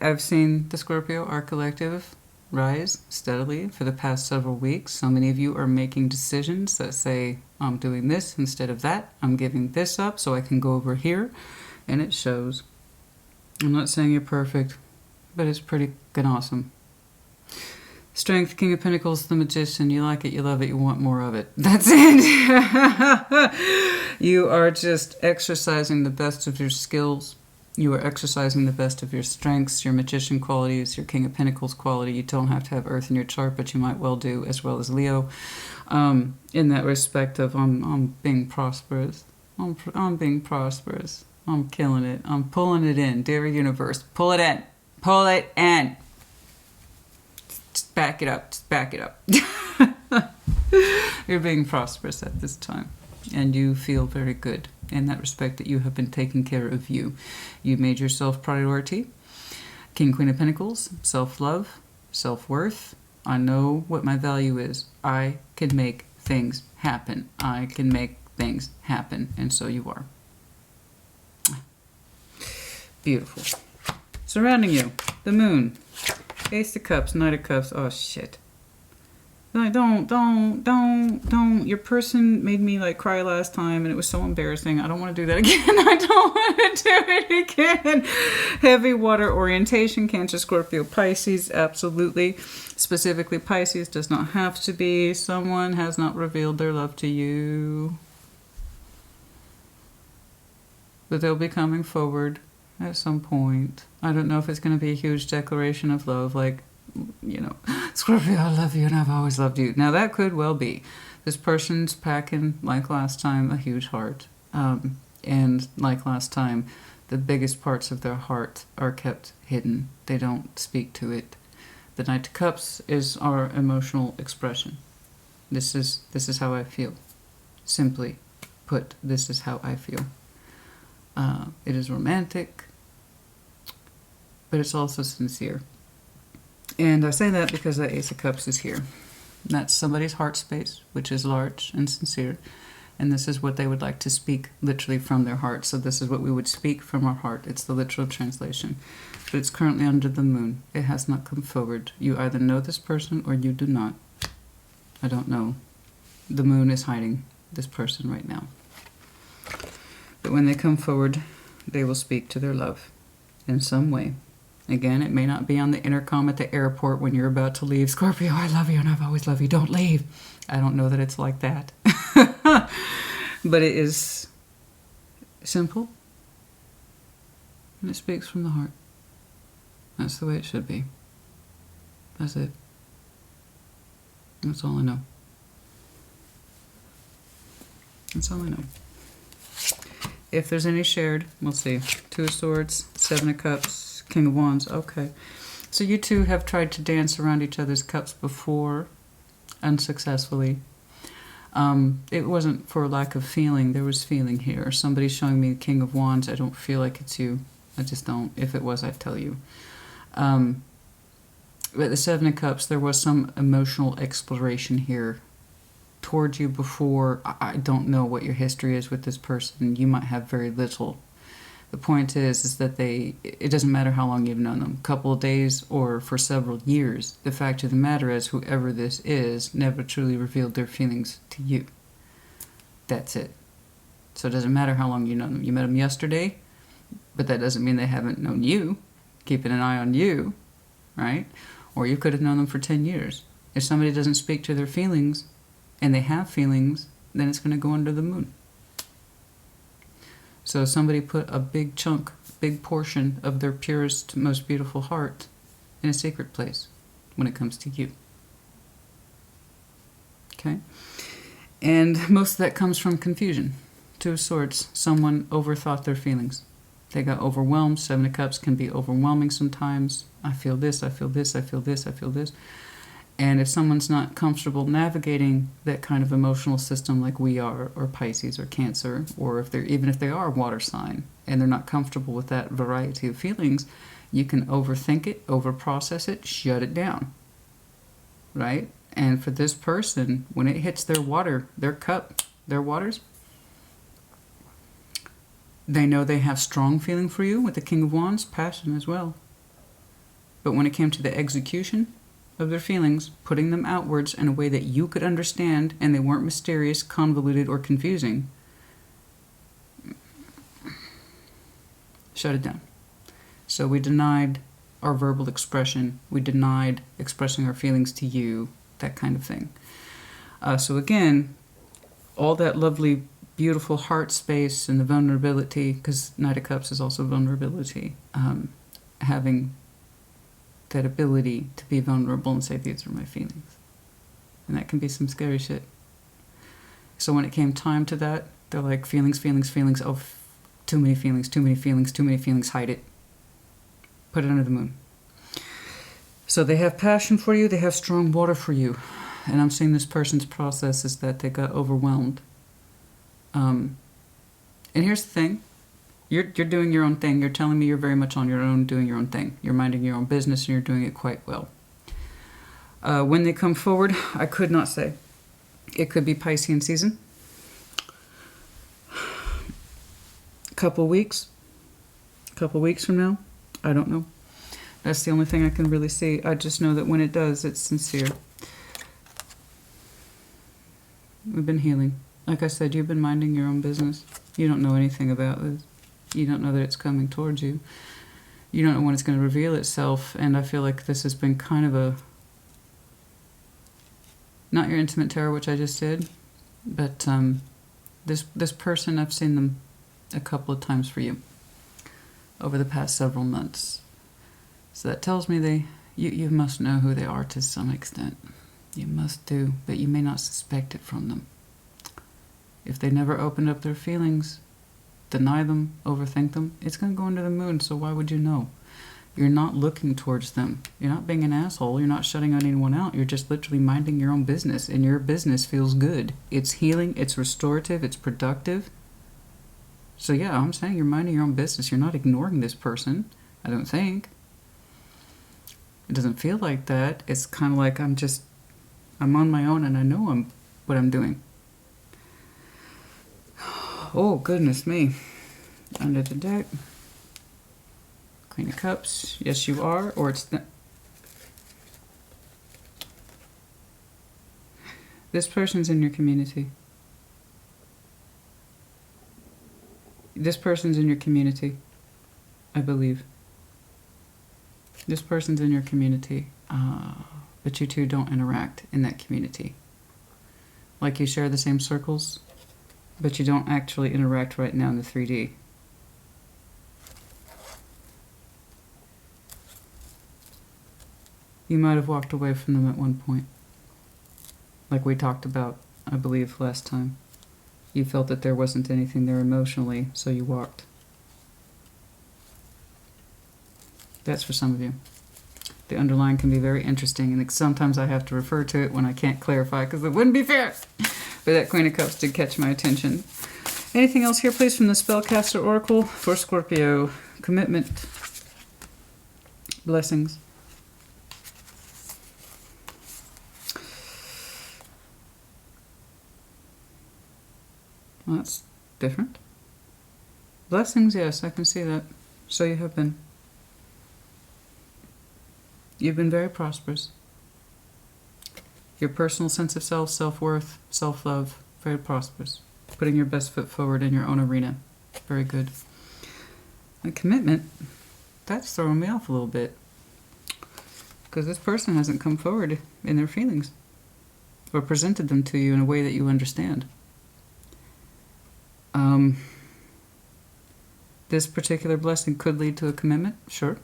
I've seen the Scorpio, our collective, rise steadily for the past several weeks. So many of you are making decisions that say, I'm doing this instead of that. I'm giving this up so I can go over here. And it shows. I'm not saying you're perfect, but it's pretty good awesome. Strength, King of Pentacles, the Magician. You like it, you love it, you want more of it. That's it. You are just exercising the best of your skills. You are exercising the best of your strengths, your Magician qualities, your King of Pentacles quality. You don't have to have Earth in your chart, but you might well do, as well as Leo. In that respect of, I'm being prosperous. I'm being prosperous. I'm killing it. I'm pulling it in. Dear universe, pull it in. Pull it in. Just back it up. Just back it up. You're being prosperous at this time. And you feel very good in that respect that you have been taking care of you. You made yourself priority. King, Queen of Pentacles, self-love, self-worth. I know what my value is. I can make things happen. I can make things happen. And so you are. Beautiful. Surrounding you, the moon, Ace of Cups, Knight of Cups. Oh, shit. Like, don't. Your person made me, like, cry last time, and it was so embarrassing. I don't want to do that again. I don't want to do it again. Heavy water orientation, Cancer, Scorpio, Pisces, absolutely. Specifically, Pisces does not have to be. Someone has not revealed their love to you. But they'll be coming forward at some point. I don't know if it's going to be a huge declaration of love, like, you know, Scorpio, I love you and I've always loved you. Now that could well be. This person's packing, like last time, a huge heart. And like last time, the biggest parts of their heart are kept hidden. They don't speak to it. The Knight of Cups is our emotional expression. This is how I feel. Simply put, this is how I feel. It is romantic, but it's also sincere. And I say that because the Ace of Cups is here. That's somebody's heart space, which is large and sincere. And this is what they would like to speak literally from their heart. So this is what we would speak from our heart. It's the literal translation. But it's currently under the moon. It has not come forward. You either know this person or you do not. I don't know. The moon is hiding this person right now. But when they come forward, they will speak to their love in some way. Again, it may not be on the intercom at the airport when you're about to leave. Scorpio, I love you and I've always loved you. Don't leave. I don't know that it's like that. But it is simple. And it speaks from the heart. That's the way it should be. That's it. That's all I know. That's all I know. If there's any shared, we'll see. Two of Swords, Seven of Cups, King of Wands. Okay. So you two have tried to dance around each other's cups before, unsuccessfully. It wasn't for lack of feeling. There was feeling here. Somebody's showing me the King of Wands. I don't feel like it's you. I just don't. If it was, I'd tell you. But the Seven of Cups, there was some emotional exploration here towards you before. I don't know what your history is with this person. You might have very little. The point is that it doesn't matter how long you've known them, a couple of days or for several years. The fact of the matter is, whoever this is never truly revealed their feelings to you. That's it. So it doesn't matter how long you know them. You met them yesterday, but that doesn't mean they haven't known you, keeping an eye on you, right? Or you could have known them for 10 years. If somebody doesn't speak to their feelings, and they have feelings, then it's going to go under the moon. So somebody put a big chunk, big portion of their purest, most beautiful heart in a secret place when it comes to you. Okay? And most of that comes from confusion. Two of Swords. Someone overthought their feelings. They got overwhelmed. Seven of Cups can be overwhelming sometimes. I feel this, I feel this, I feel this, I feel this. And if someone's not comfortable navigating that kind of emotional system like we are, or Pisces or Cancer, or even if they are a water sign, and they're not comfortable with that variety of feelings, you can overthink it, overprocess it, shut it down. Right? And for this person, when it hits their water, their cup, their waters, they know they have strong feeling for you with the King of Wands, passion as well. But when it came to the execution of their feelings, putting them outwards in a way that you could understand and they weren't mysterious, convoluted, or confusing, shut it down. So we denied our verbal expression. We denied expressing our feelings to you, that kind of thing. So again, all that lovely, beautiful heart space and the vulnerability, because Knight of Cups is also vulnerability, having that ability to be vulnerable and say, these are my feelings. And that can be some scary shit. So when it came time to that, they're like, feelings, feelings, feelings. Oh, too many feelings, too many feelings, too many feelings. Hide it. Put it under the moon. So they have passion for you. They have strong water for you. And I'm seeing this person's process is that they got overwhelmed. And here's the thing. You're doing your own thing. You're telling me you're very much on your own, doing your own thing. You're minding your own business, and you're doing it quite well. When they come forward, I could not say. It could be Piscean season. Couple weeks. couple weeks from now? I don't know. That's the only thing I can really see. I just know that when it does, it's sincere. We've been healing. Like I said, you've been minding your own business. You don't know anything about this. You don't know that it's coming towards you. You don't know when it's going to reveal itself. And I feel like this has been kind of a... not your intimate tarot, which I just did. But this person, I've seen them a couple of times for you over the past several months. So that tells me you must know who they are to some extent. You must do, but you may not suspect it from them. If they never opened up their feelings, deny them, overthink them, it's going to go into the moon, so why would you know? You're not looking towards them. You're not being an asshole. You're not shutting anyone out. You're just literally minding your own business, and your business feels good. It's healing, it's restorative, it's productive. So yeah, I'm saying you're minding your own business. You're not ignoring this person, I don't think. It doesn't feel like that. It's kind of like I'm on my own and I know what I'm doing. Oh, goodness me. Under the deck. Queen of Cups. Yes, you are. Or it's... This person's in your community. This person's in your community, I believe. This person's in your community, but you two don't interact in that community. Like you share the same circles, but you don't actually interact right now in the 3D. You might have walked away from them at one point. Like we talked about, I believe, last time. You felt that there wasn't anything there emotionally, so you walked. That's for some of you. The underlying can be very interesting, and sometimes I have to refer to it when I can't clarify, because it wouldn't be fair. But that Queen of Cups did catch my attention. Anything else here, please, from the Spellcaster Oracle for Scorpio? Commitment. Blessings. Well, that's different. Blessings, yes, I can see that. So you have been. You've been very prosperous. Your personal sense of self, self-worth, self-love, very prosperous. Putting your best foot forward in your own arena. Very good. And commitment, that's throwing me off a little bit. Because this person hasn't come forward in their feelings. Or presented them to you in a way that you understand. This particular blessing could lead to a commitment, sure.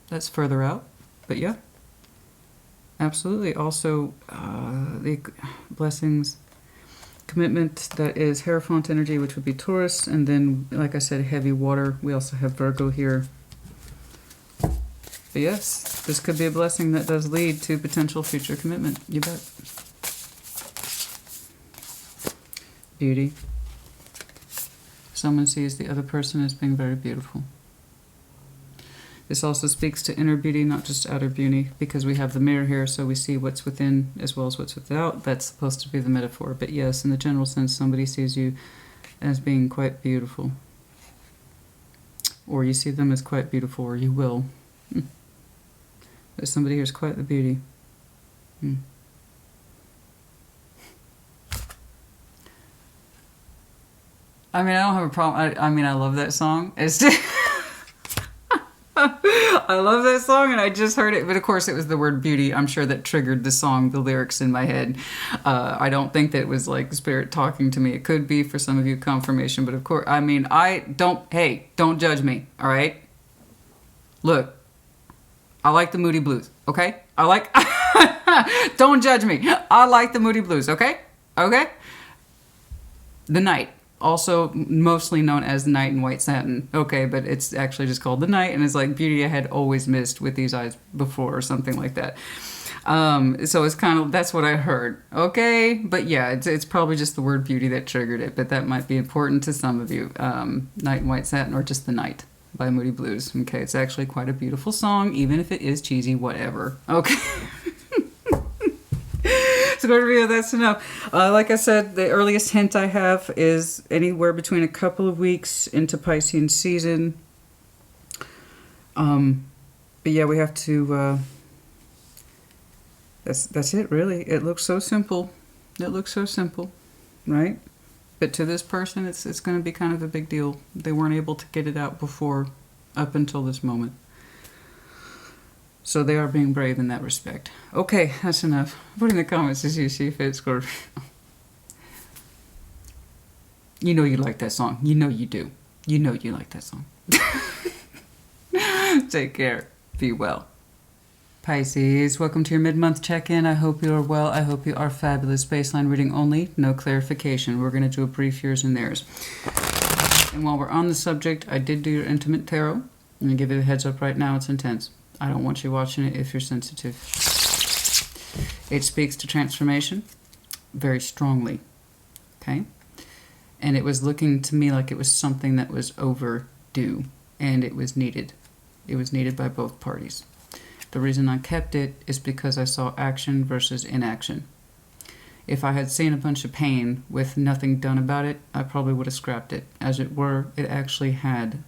That's further out, but yeah. Absolutely. Also, the blessings, commitment, that is Hierophant energy, which would be Taurus, and then, like I said, heavy water. We also have Virgo here. But yes, this could be a blessing that does lead to potential future commitment. You bet. Beauty. Someone sees the other person as being very beautiful. This also speaks to inner beauty, not just outer beauty, because we have the mirror here, so we see what's within as well as what's without. That's supposed to be the metaphor. But yes, in the general sense, somebody sees you as being quite beautiful. Or you see them as quite beautiful, or you will. But somebody here is quite the beauty. I mean, I don't have a problem. I mean, I love that song. It's just I love that song, and I just heard it. But of course, it was the word beauty, I'm sure, that triggered the song, the lyrics in my head. I don't think that it was like spirit talking to me. It could be for some of you confirmation, but of course, I mean, hey, don't judge me, all right? Look, I like the Moody Blues, okay? Don't judge me. I like the Moody Blues, okay? Okay? The Night. Also mostly known as the Night in White Satin. Okay, but it's actually just called The Night, and it's like beauty I had always missed with these eyes before, or something like that. So it's kind of, that's what I heard. Okay, but yeah, it's probably just the word beauty that triggered it, but that might be important to some of you. Night in White Satin, or just The Night by Moody Blues. Okay, it's actually quite a beautiful song, even if it is cheesy, whatever. Okay. Scorpio, that's enough. Like I said, the earliest hint I have is anywhere between a couple of weeks into Piscean season. But yeah, we have to, that's it really. It looks so simple. It looks so simple, right? But to this person, it's going to be kind of a big deal. They weren't able to get it out before, up until this moment. So they are being brave in that respect. Okay, that's enough. Put in the comments as you see fit, Scorpio. You know you like that song. You know you do. You know you like that song. Take care. Be well. Pisces, welcome to your mid-month check-in. I hope you are well. I hope you are fabulous. Baseline reading only, no clarification. We're going to do a brief yours and theirs. And while we're on the subject, I did do your intimate tarot. I'm going to give you a heads up right now. It's intense. I don't want you watching it if you're sensitive. It speaks to transformation very strongly. Okay? And it was looking to me like it was something that was overdue. And it was needed. It was needed by both parties. The reason I kept it is because I saw action versus inaction. If I had seen a bunch of pain with nothing done about it, I probably would have scrapped it. As it were, it actually had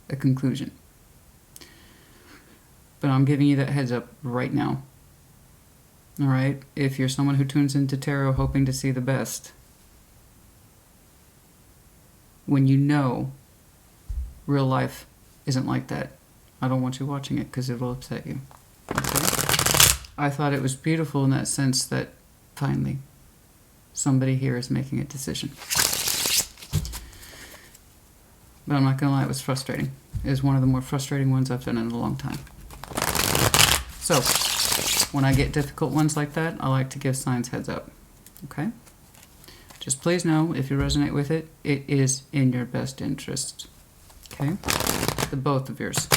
a conclusion. But I'm giving you that heads up right now. All right? If you're someone who tunes into tarot hoping to see the best, when you know real life isn't like that, I don't want you watching it because it will upset you. Okay? I thought it was beautiful in that sense that finally somebody here is making a decision. But I'm not going to lie, it was frustrating. It was one of the more frustrating ones I've done in a long time. So, when I get difficult ones like that, I like to give signs heads up. Okay? Just please know, if you resonate with it, it is in your best interest. Okay? The both of yours.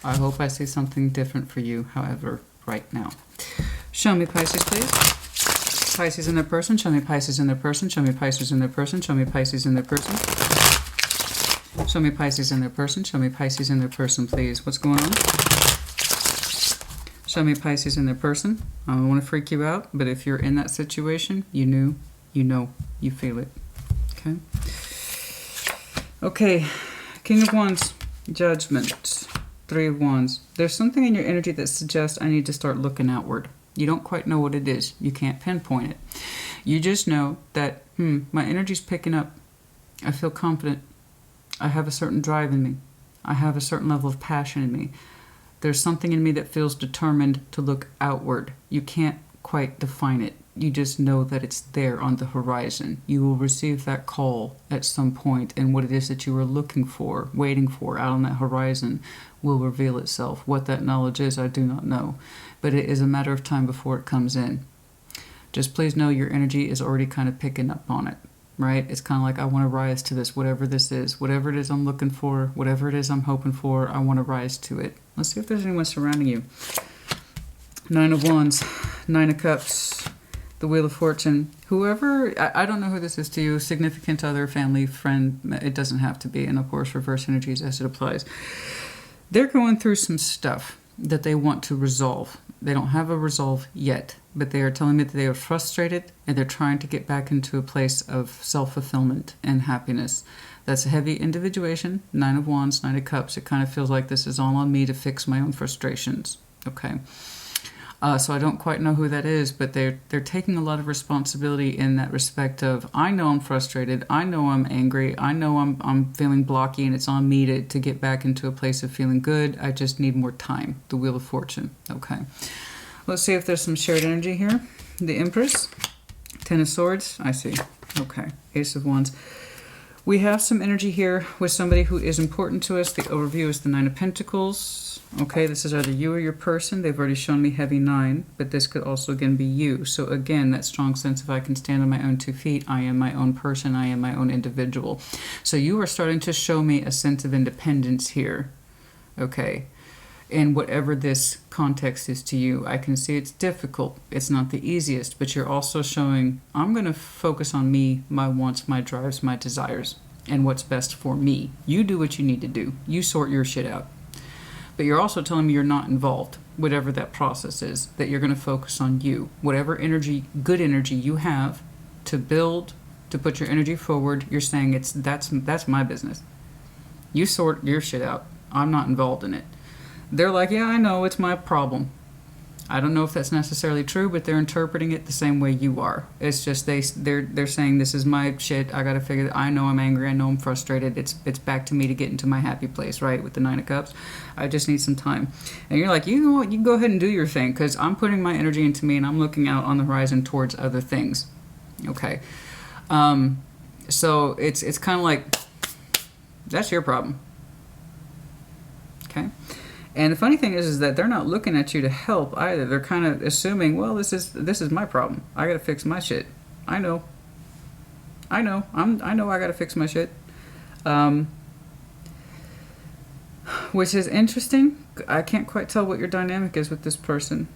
I hope I see something different for you, however, right now. Show me Pisces, please. Pisces in their person. Show me Pisces in their person. Show me Pisces in their person. Show me Pisces in their person. Show me Pisces in their person. Show me Pisces in their person, please. What's going on? Show me Pisces in their person. I don't want to freak you out, but if you're in that situation, you knew, you know, you feel it. Okay? Okay. King of Wands. Judgment. Three of Wands. There's something in your energy that suggests I need to start looking outward. You don't quite know what it is. You can't pinpoint it. You just know that, my energy's picking up. I feel confident. I have a certain drive in me. I have a certain level of passion in me. There's something in me that feels determined to look outward. You can't quite define it. You just know that it's there on the horizon. You will receive that call at some point, and what it is that you are looking for, waiting for, out on that horizon will reveal itself. What that knowledge is, I do not know. But it is a matter of time before it comes in. Just please know your energy is already kind of picking up on it, right? It's kind of like, I want to rise to this, whatever this is. Whatever it is I'm looking for, whatever it is I'm hoping for, I want to rise to it. Let's see if there's anyone surrounding you. Nine of Wands, Nine of Cups, the Wheel of Fortune. Whoever, I don't know who this is to you, significant other, family, friend, it doesn't have to be, and of course reverse energies as it applies. They're going through some stuff that they want to resolve. They don't have a resolve yet, but they are telling me that they are frustrated and they're trying to get back into a place of self-fulfillment and happiness. That's a heavy individuation. Nine of Wands, Nine of Cups. It kind of feels like this is all on me to fix my own frustrations. Okay. So I don't quite know who that is, but they're taking a lot of responsibility in that respect of, I know I'm frustrated, I know I'm angry, I know I'm feeling blocky, and it's on me to get back into a place of feeling good. I just need more time. The Wheel of Fortune. Okay. Let's see if there's some shared energy here. The Empress. Ten of Swords. I see. Okay. Ace of Wands. We have some energy here with somebody who is important to us. The overview is the Nine of Pentacles. Okay, this is either you or your person. They've already shown me heavy 9, but this could also again be you. So again, that strong sense of I can stand on my own 2 feet. I am my own person. I am my own individual. So you are starting to show me a sense of independence here. Okay. And whatever this context is to you, I can see it's difficult. It's not the easiest, but you're also showing I'm going to focus on me, my wants, my drives, my desires, and what's best for me. You do what you need to do. You sort your shit out. But you're also telling me you're not involved, whatever that process is, that you're going to focus on you. Whatever energy, good energy you have to build, to put your energy forward, you're saying that's my business. You sort your shit out. I'm not involved in it. They're like, yeah, I know, it's my problem. I don't know if that's necessarily true, but they're interpreting it the same way you are. It's just they're saying, this is my shit. I got to figure that. I know I'm angry. I know I'm frustrated. It's back to me to get into my happy place, right? With the Nine of Cups. I just need some time. And you're like, you know what? You go ahead and do your thing, because I'm putting my energy into me and I'm looking out on the horizon towards other things. Okay. So it's kind of like, that's your problem. Okay. And the funny thing is that they're not looking at you to help either. They're kind of assuming, well, this is my problem. I got to fix my shit. I know I got to fix my shit. Which is interesting. I can't quite tell what your dynamic is with this person.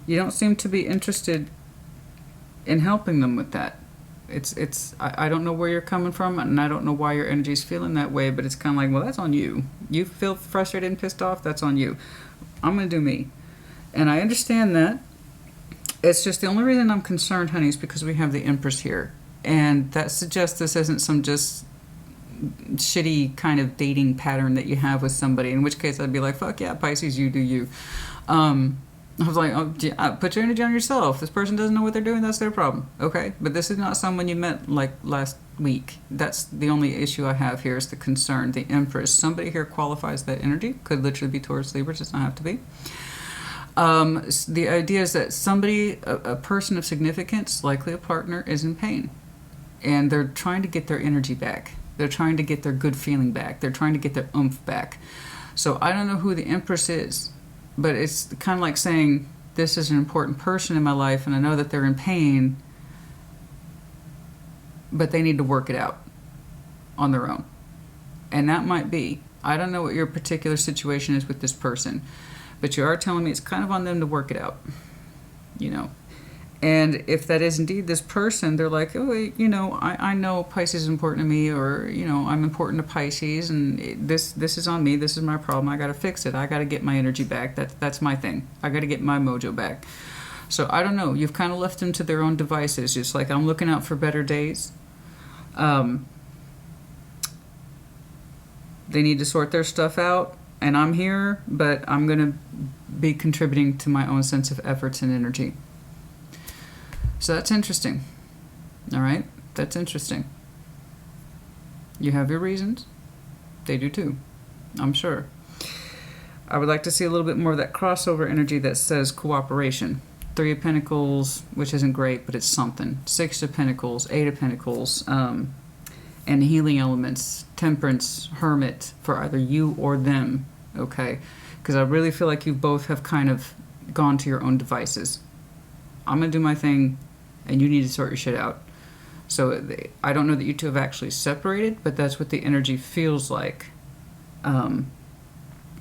You don't seem to be interested in helping them with that. I don't know where you're coming from, and I don't know why your energy's feeling that way, but it's kind of like, well, that's on you. You feel frustrated and pissed off, that's on you. I'm going to do me. And I understand that. It's just the only reason I'm concerned, honey, is because we have the Empress here. And that suggests this isn't some just shitty kind of dating pattern that you have with somebody, in which case I'd be like, fuck yeah, Pisces, you do you. I was like, oh, put your energy on yourself. This person doesn't know what they're doing. That's their problem. Okay? But this is not someone you met like last week. That's the only issue I have here is the concern. The Empress. Somebody here qualifies that energy. Could literally be Taurus, Libra. Does not have to be. The idea is that somebody, a person of significance, likely a partner, is in pain. And they're trying to get their energy back. They're trying to get their good feeling back. They're trying to get their oomph back. So I don't know who the Empress is. But it's kind of like saying, this is an important person in my life, and I know that they're in pain, but they need to work it out on their own. And that might be. I don't know what your particular situation is with this person, but you are telling me it's kind of on them to work it out, you know. And if that is indeed this person, they're like, oh, you know, I know Pisces is important to me, or, you know, I'm important to Pisces, and this is on me. This is my problem. I got to fix it. I got to get my energy back. That's my thing. I got to get my mojo back. So I don't know. You've kind of left them to their own devices. Just like, I'm looking out for better days. They need to sort their stuff out, and I'm here, but I'm going to be contributing to my own sense of efforts and energy. So that's interesting. All right? That's interesting. You have your reasons. They do too, I'm sure. I would like to see a little bit more of that crossover energy that says cooperation. 3 of Pentacles, which isn't great, but it's something. 6 of Pentacles, 8 of Pentacles, and healing elements, Temperance, Hermit, for either you or them, okay? Because I really feel like you both have kind of gone to your own devices. I'm going to do my thing, and you need to sort your shit out. So I don't know that you two have actually separated, but that's what the energy feels like.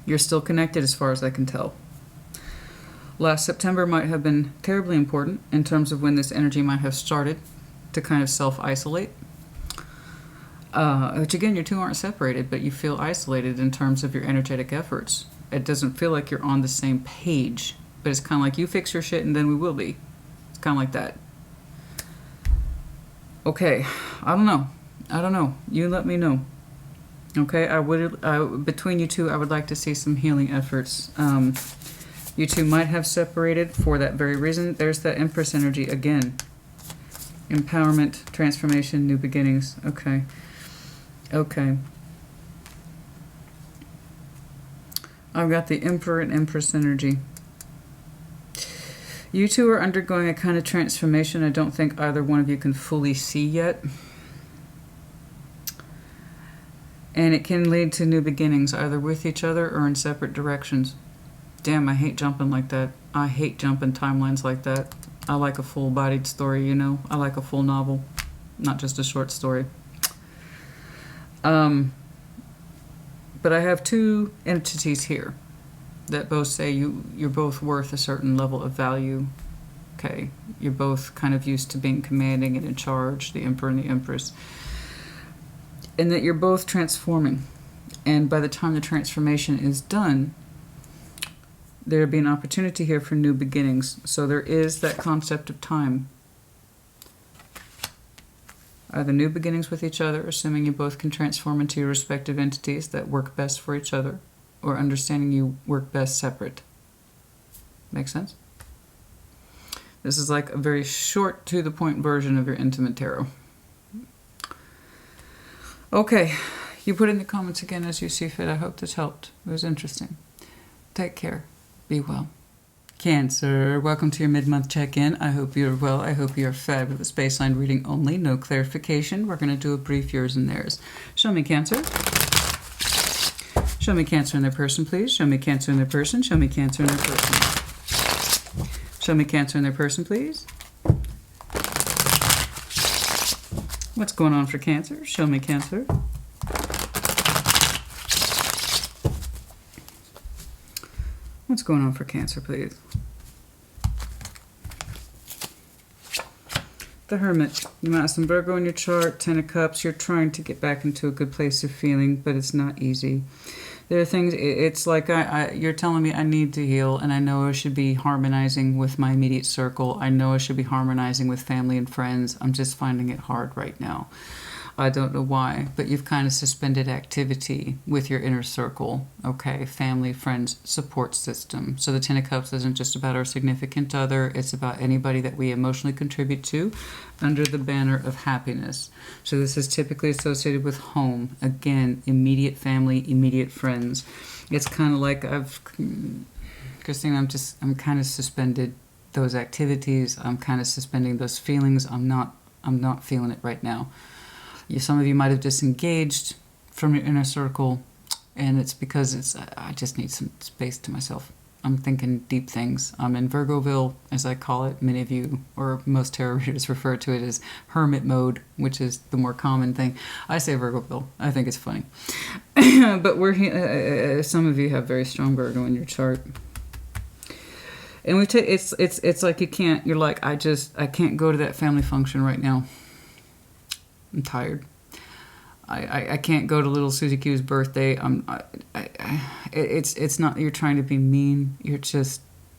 You're still connected as far as I can tell. Last September might have been terribly important in terms of when this energy might have started to kind of self-isolate. Which again, you two aren't separated, but you feel isolated in terms of your energetic efforts. It doesn't feel like you're on the same page, but it's kind of like you fix your shit and then we will be. It's kind of like that. Okay, I don't know. You let me know. Okay, between you two, I would like to see some healing efforts. You two might have separated for that very reason. There's that Empress energy again. Empowerment, transformation, new beginnings. Okay. Okay. I've got the Emperor and Empress energy. You two are undergoing a kind of transformation I don't think either one of you can fully see yet. And it can lead to new beginnings, either with each other or in separate directions. Damn, I hate jumping like that. I hate jumping timelines like that. I like a full-bodied story, you know? I like a full novel, not just a short story. But I have 2 entities here that both say you're both worth a certain level of value. Okay, you're both kind of used to being commanding and in charge, the Emperor and the Empress. And that you're both transforming. And by the time the transformation is done, there'll be an opportunity here for new beginnings. So there is that concept of time. either new beginnings with each other, assuming you both can transform into your respective entities that work best for each other, or understanding you work best separate. Make sense? This is like a very short, to-the-point version of your intimate tarot. Okay, you put in the comments again as you see fit. I hope this helped. It was interesting. Take care. Be well. Cancer, welcome to your mid-month check-in. I hope you're well. I hope you're fabulous. Baseline reading only, no clarification. We're going to do a brief yours and theirs. Show me Cancer. Show me Cancer in their person, please. Show me Cancer in their person. Show me Cancer in their person. Show me Cancer in their person, please. What's going on for Cancer? Show me Cancer. What's going on for Cancer, please? The Hermit. You might have some Virgo in your chart. 10 of Cups. You're trying to get back into a good place of feeling, but it's not easy. There are things, it's like you're telling me I need to heal, and I know I should be harmonizing with my immediate circle. I know I should be harmonizing with family and friends. I'm just finding it hard right now. I don't know why, but you've kind of suspended activity with your inner circle, okay? Family, friends, support system. So the 10 of Cups isn't just about our significant other. It's about anybody that we emotionally contribute to under the banner of happiness. So this is typically associated with home. Again, immediate family, immediate friends. It's kind of like Christina, I'm kind of suspended those activities. I'm kind of suspending those feelings. I'm not feeling it right now. Some of you might have disengaged from your inner circle, and it's because I just need some space to myself. I'm thinking deep things. I'm in Virgoville, as I call it. Many of you, or most tarot readers, refer to it as hermit mode, which is the more common thing. I say Virgoville. I think it's funny. But some of you have very strong Virgo in your chart. And it's like you can't, you're like, I can't go to that family function right now. I'm tired. I can't go to little Susie Q's birthday. It's not you're trying to be mean. You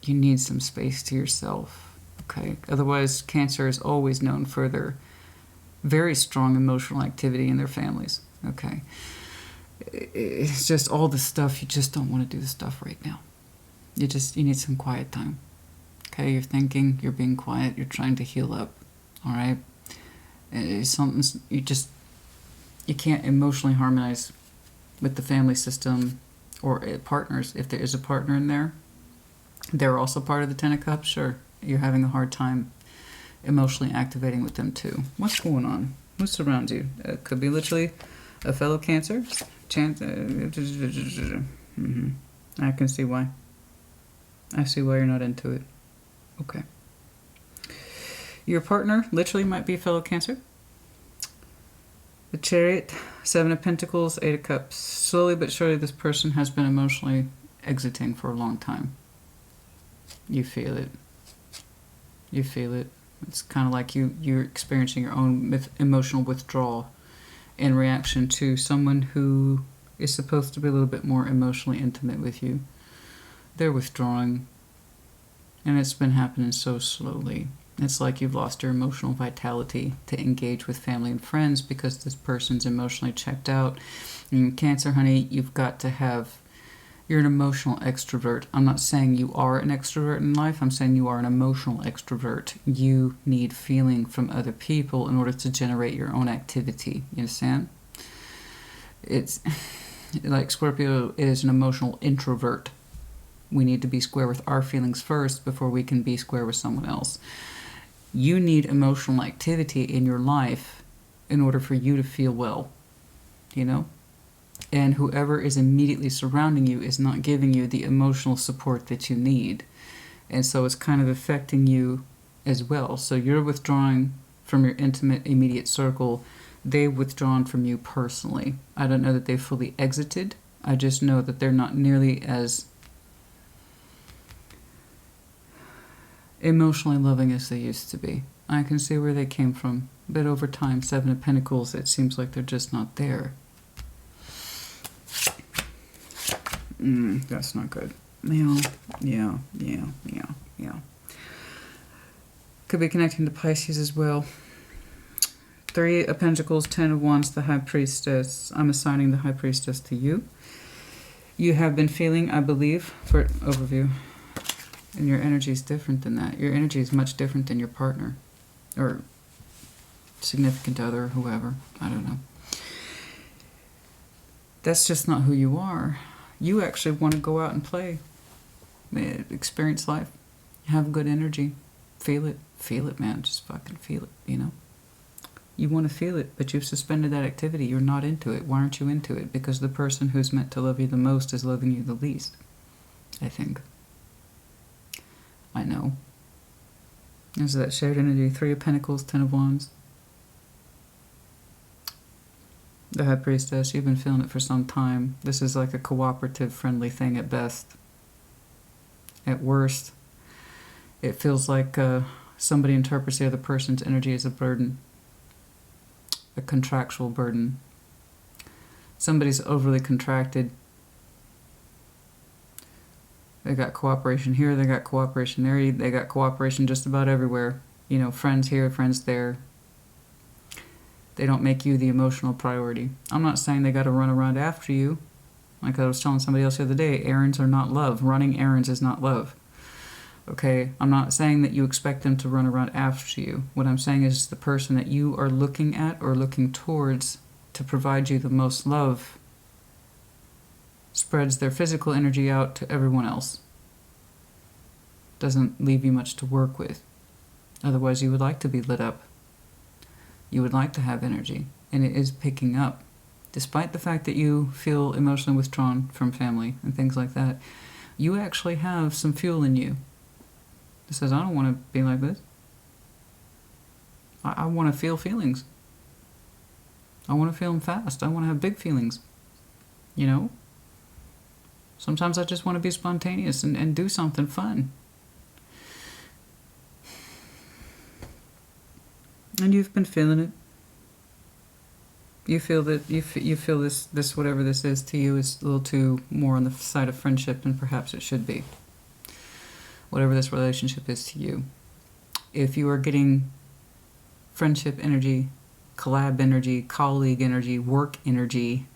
need some space to yourself. Okay. Otherwise, Cancer is always known for their very strong emotional activity in their families. Okay. It's just all the stuff. You just don't want to do the stuff right now. You need some quiet time. Okay. You're thinking. You're being quiet. You're trying to heal up. All right. Something you can't emotionally harmonize with the family system or partners. If there is a partner in there, they're also part of the 10 of Cups. Sure, you're having a hard time emotionally activating with them too. What's going on? Who surrounds you? It could be literally a fellow Cancer. I can see why. I see why you're not into it. Okay. Your partner literally might be a fellow Cancer. The Chariot, 7 of Pentacles, 8 of Cups. Slowly but surely this person has been emotionally exiting for a long time. You feel it. You feel it. It's kind of like you're experiencing your own emotional withdrawal in reaction to someone who is supposed to be a little bit more emotionally intimate with you. They're withdrawing. And it's been happening so slowly. It's like you've lost your emotional vitality to engage with family and friends because this person's emotionally checked out. And Cancer, honey, you've got to have... You're an emotional extrovert. I'm not saying you are an extrovert in life. I'm saying you are an emotional extrovert. You need feeling from other people in order to generate your own activity. You understand? It's like Scorpio is an emotional introvert. We need to be square with our feelings first before we can be square with someone else. You need emotional activity in your life in order for you to feel well, you know? And whoever is immediately surrounding you is not giving you the emotional support that you need. And so it's kind of affecting you as well. So you're withdrawing from your intimate, immediate circle. They've withdrawn from you personally. I don't know that they've fully exited. I just know that they're not nearly as emotionally loving as they used to be. I can see where they came from. But over time, 7 of Pentacles, it seems like they're just not there. That's not good. Yeah. Could be connecting to Pisces as well. Three of Pentacles, Ten of Wands, the High Priestess. I'm assigning the High Priestess to you. You have been feeling, I believe, for overview, and your energy is different than that. Your energy is much different than your partner or significant other, or whoever. I don't know. That's just not who you are. You actually want to go out and play, experience life, have good energy, feel it, man. Just fucking feel it, you know. You want to feel it, but you've suspended that activity. You're not into it. Why aren't you into it? Because the person who's meant to love you the most is loving you the least, I think. I know. There's that shared energy. Three of Pentacles, Ten of Wands. The High Priestess, you've been feeling it for some time. This is like a cooperative, friendly thing at best. At worst, it feels like somebody interprets the other person's energy as a burden. A contractual burden. Somebody's overly contracted. They got cooperation here, they got cooperation there, they got cooperation just about everywhere. You know, friends here, friends there. They don't make you the emotional priority. I'm not saying they got to run around after you. Like I was telling somebody else the other day, errands are not love. Running errands is not love. Okay, I'm not saying that you expect them to run around after you. What I'm saying is the person that you are looking at or looking towards to provide you the most love spreads their physical energy out to everyone else. Doesn't leave you much to work with. Otherwise, you would like to be lit up. You would like to have energy, and it is picking up. Despite the fact that you feel emotionally withdrawn from family and things like that, you actually have some fuel in you. It says, I don't want to be like this. I want to feel feelings. I want to feel them fast. I want to have big feelings. You know? Sometimes I just want to be spontaneous and do something fun. And you've been feeling it. You feel that you feel this whatever this is to you is a little too more on the side of friendship than perhaps it should be. Whatever this relationship is to you. If you are getting friendship energy, collab energy, colleague energy, work energy,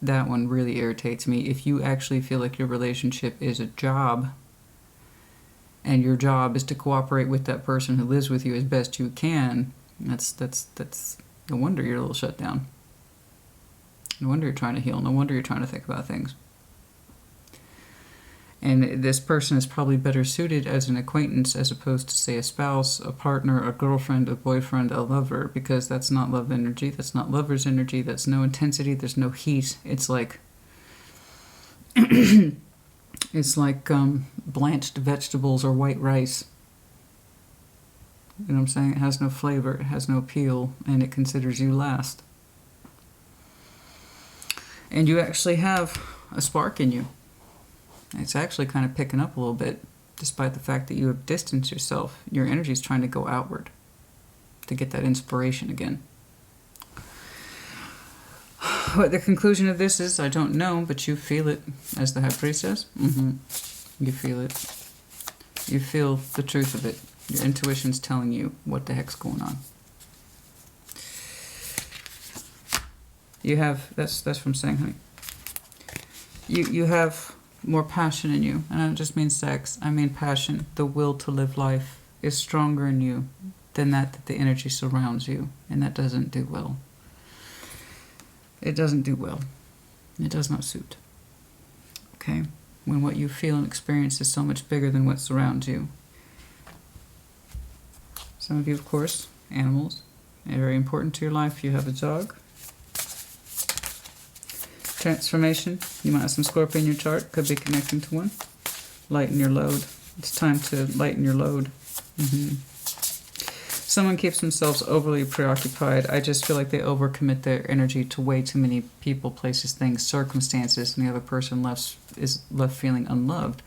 that one really irritates me. If you actually feel like your relationship is a job, and your job is to cooperate with that person who lives with you as best you can, that's no wonder you're a little shut down. No wonder you're trying to heal. No wonder you're trying to think about things. And this person is probably better suited as an acquaintance as opposed to, say, a spouse, a partner, a girlfriend, a boyfriend, a lover, because that's not love energy. That's not lover's energy. That's no intensity. There's no heat. It's like it's like blanched vegetables or white rice. You know what I'm saying? It has no flavor. It has no appeal, and it considers you last. And you actually have a spark in you. It's actually kind of picking up a little bit, despite the fact that you have distanced yourself. Your energy is trying to go outward to get that inspiration again. What the conclusion of this is, I don't know, but you feel it as the High Priestess. You feel it. You feel the truth of it. Your intuition's telling you what the heck's going on. You have, that's from saying, honey. You have more passion in you, and I don't just mean sex, I mean passion. The will to live life is stronger in you than that the energy surrounds you, and that doesn't do well. It doesn't do well. It does not suit. Okay? When what you feel and experience is so much bigger than what surrounds you. Some of you, of course, animals, are very important to your life. You have a dog. Transformation. You might have some Scorpio in your chart. Could be connecting to one. Lighten your load. It's time to lighten your load. Someone keeps themselves overly preoccupied. I just feel like they overcommit their energy to way too many people, places, things, circumstances, and the other person is left feeling unloved.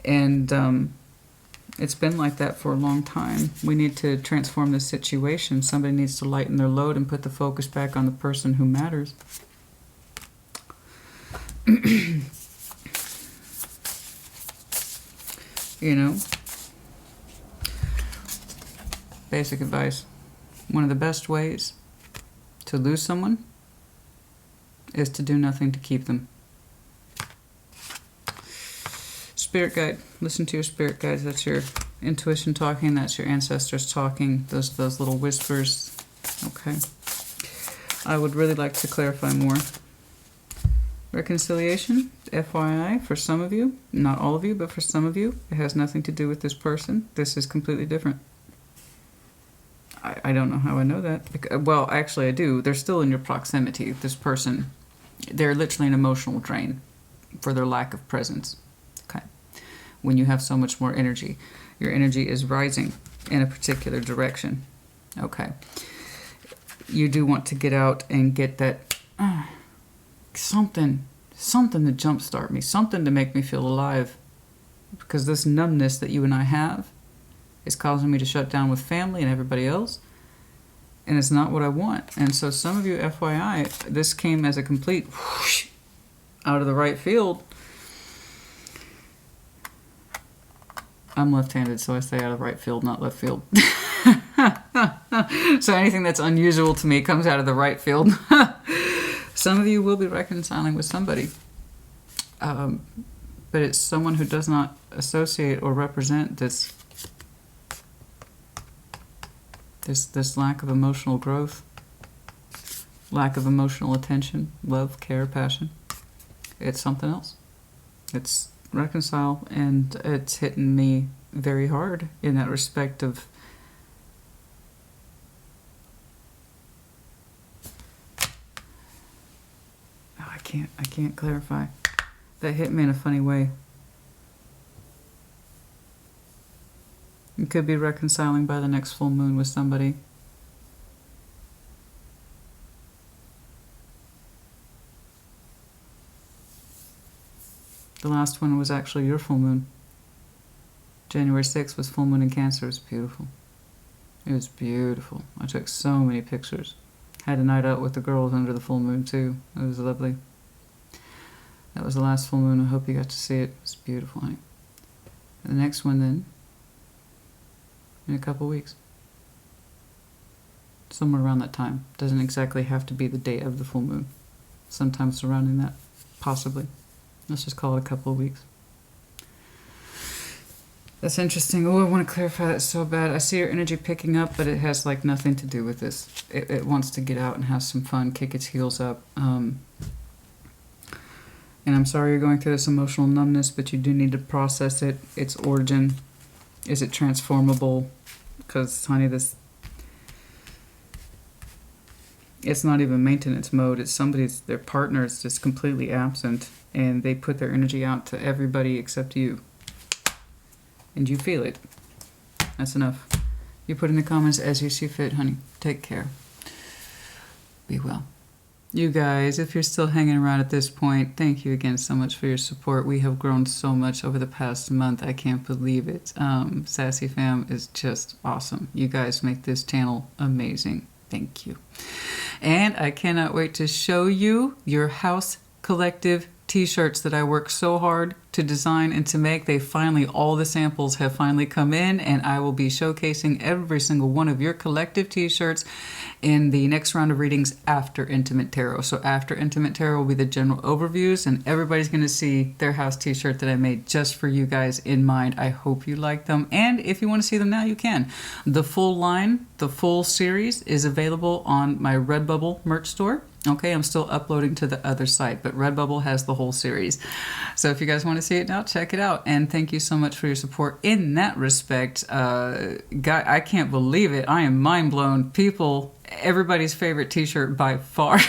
And it's been like that for a long time. We need to transform this situation. Somebody needs to lighten their load and put the focus back on the person who matters. You know, basic advice. One of the best ways to lose someone is to do nothing to keep them. Spirit guide. Listen to your spirit guides. That's your intuition talking. That's your ancestors talking. Those little whispers. Okay. I would really like to clarify more. Reconciliation, FYI, for some of you, not all of you, but for some of you, it has nothing to do with this person. This is completely different. I don't know how I know that. Well, actually I do. They're still in your proximity. This person, they're literally an emotional drain for their lack of presence. Okay. When you have so much more energy, your energy is rising in a particular direction. Okay. You do want to get out and get that something to jumpstart me, something to make me feel alive, because this numbness that you and I have is causing me to shut down with family and everybody else, and it's not what I want. And so some of you, FYI, this came as a complete whoosh out of the right field. I'm left-handed, so I say out of right field, not left field. So anything that's unusual to me comes out of the right field. Some of you will be reconciling with somebody, but it's someone who does not associate or represent this lack of emotional growth, lack of emotional attention, love, care, passion. It's something else. It's reconcile, and it's hitting me very hard in that respect of I can't clarify. That hit me in a funny way. You could be reconciling by the next full moon with somebody. The last one was actually your full moon. January 6th was full moon in Cancer. It was beautiful. It was beautiful. I took so many pictures. Had a night out with the girls under the full moon too. It was lovely. That was the last full moon. I hope you got to see it. It was beautiful, honey. And the next one then, in a couple weeks. Somewhere around that time. Doesn't exactly have to be the day of the full moon. Sometime surrounding that, possibly. Let's just call it a couple of weeks. That's interesting. Oh, I want to clarify that so bad. I see your energy picking up, but it has like nothing to do with this. It wants to get out and have some fun, kick its heels up. And I'm sorry you're going through this emotional numbness, but you do need to process it. Its origin. Is it transformable? Because, honey, it's not even maintenance mode. It's their partner is just completely absent, and they put their energy out to everybody except you. And you feel it. That's enough. You put in the comments as you see fit, honey. Take care. Be well. You guys, if you're still hanging around at this point, thank you again so much for your support. We have grown so much over the past month. I can't believe it. Sassy Fam is just awesome. You guys make this channel amazing. Thank you. And I cannot wait to show you your House Collective t-shirts that I worked so hard to design and to make. All the samples have finally come in, and I will be showcasing every single one of your collective t-shirts in the next round of readings after Intimate Tarot. So after Intimate Tarot will be the general overviews, and everybody's going to see their house t-shirt that I made just for you guys in mind. I hope you like them, and if you want to see them now, you can. The full line, the full series is available on my Redbubble merch store. Okay, I'm still uploading to the other site, but Redbubble has the whole series. So if you guys want to see it now, check it out. And thank you so much for your support in that respect. I can't believe it. I am mind blown. People, everybody's favorite t-shirt by far.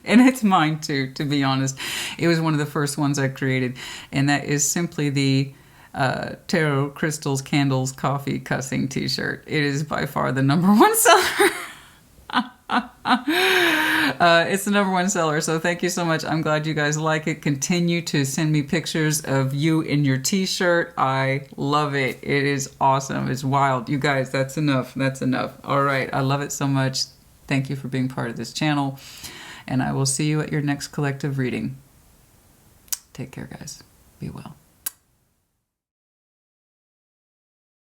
And it's mine too, to be honest. It was one of the first ones I created. And that is simply the Tarot, Crystals, Candles, Coffee, Cussing t-shirt. It is by far the #1 seller. It's the #1 seller, so thank you so much. I'm glad you guys like it. Continue to send me pictures of you in your t-shirt. I love it. It is awesome. It's wild. You guys, that's enough. That's enough. All right. I love it so much. Thank you for being part of this channel, and I will see you at your next collective reading. Take care, guys. Be well.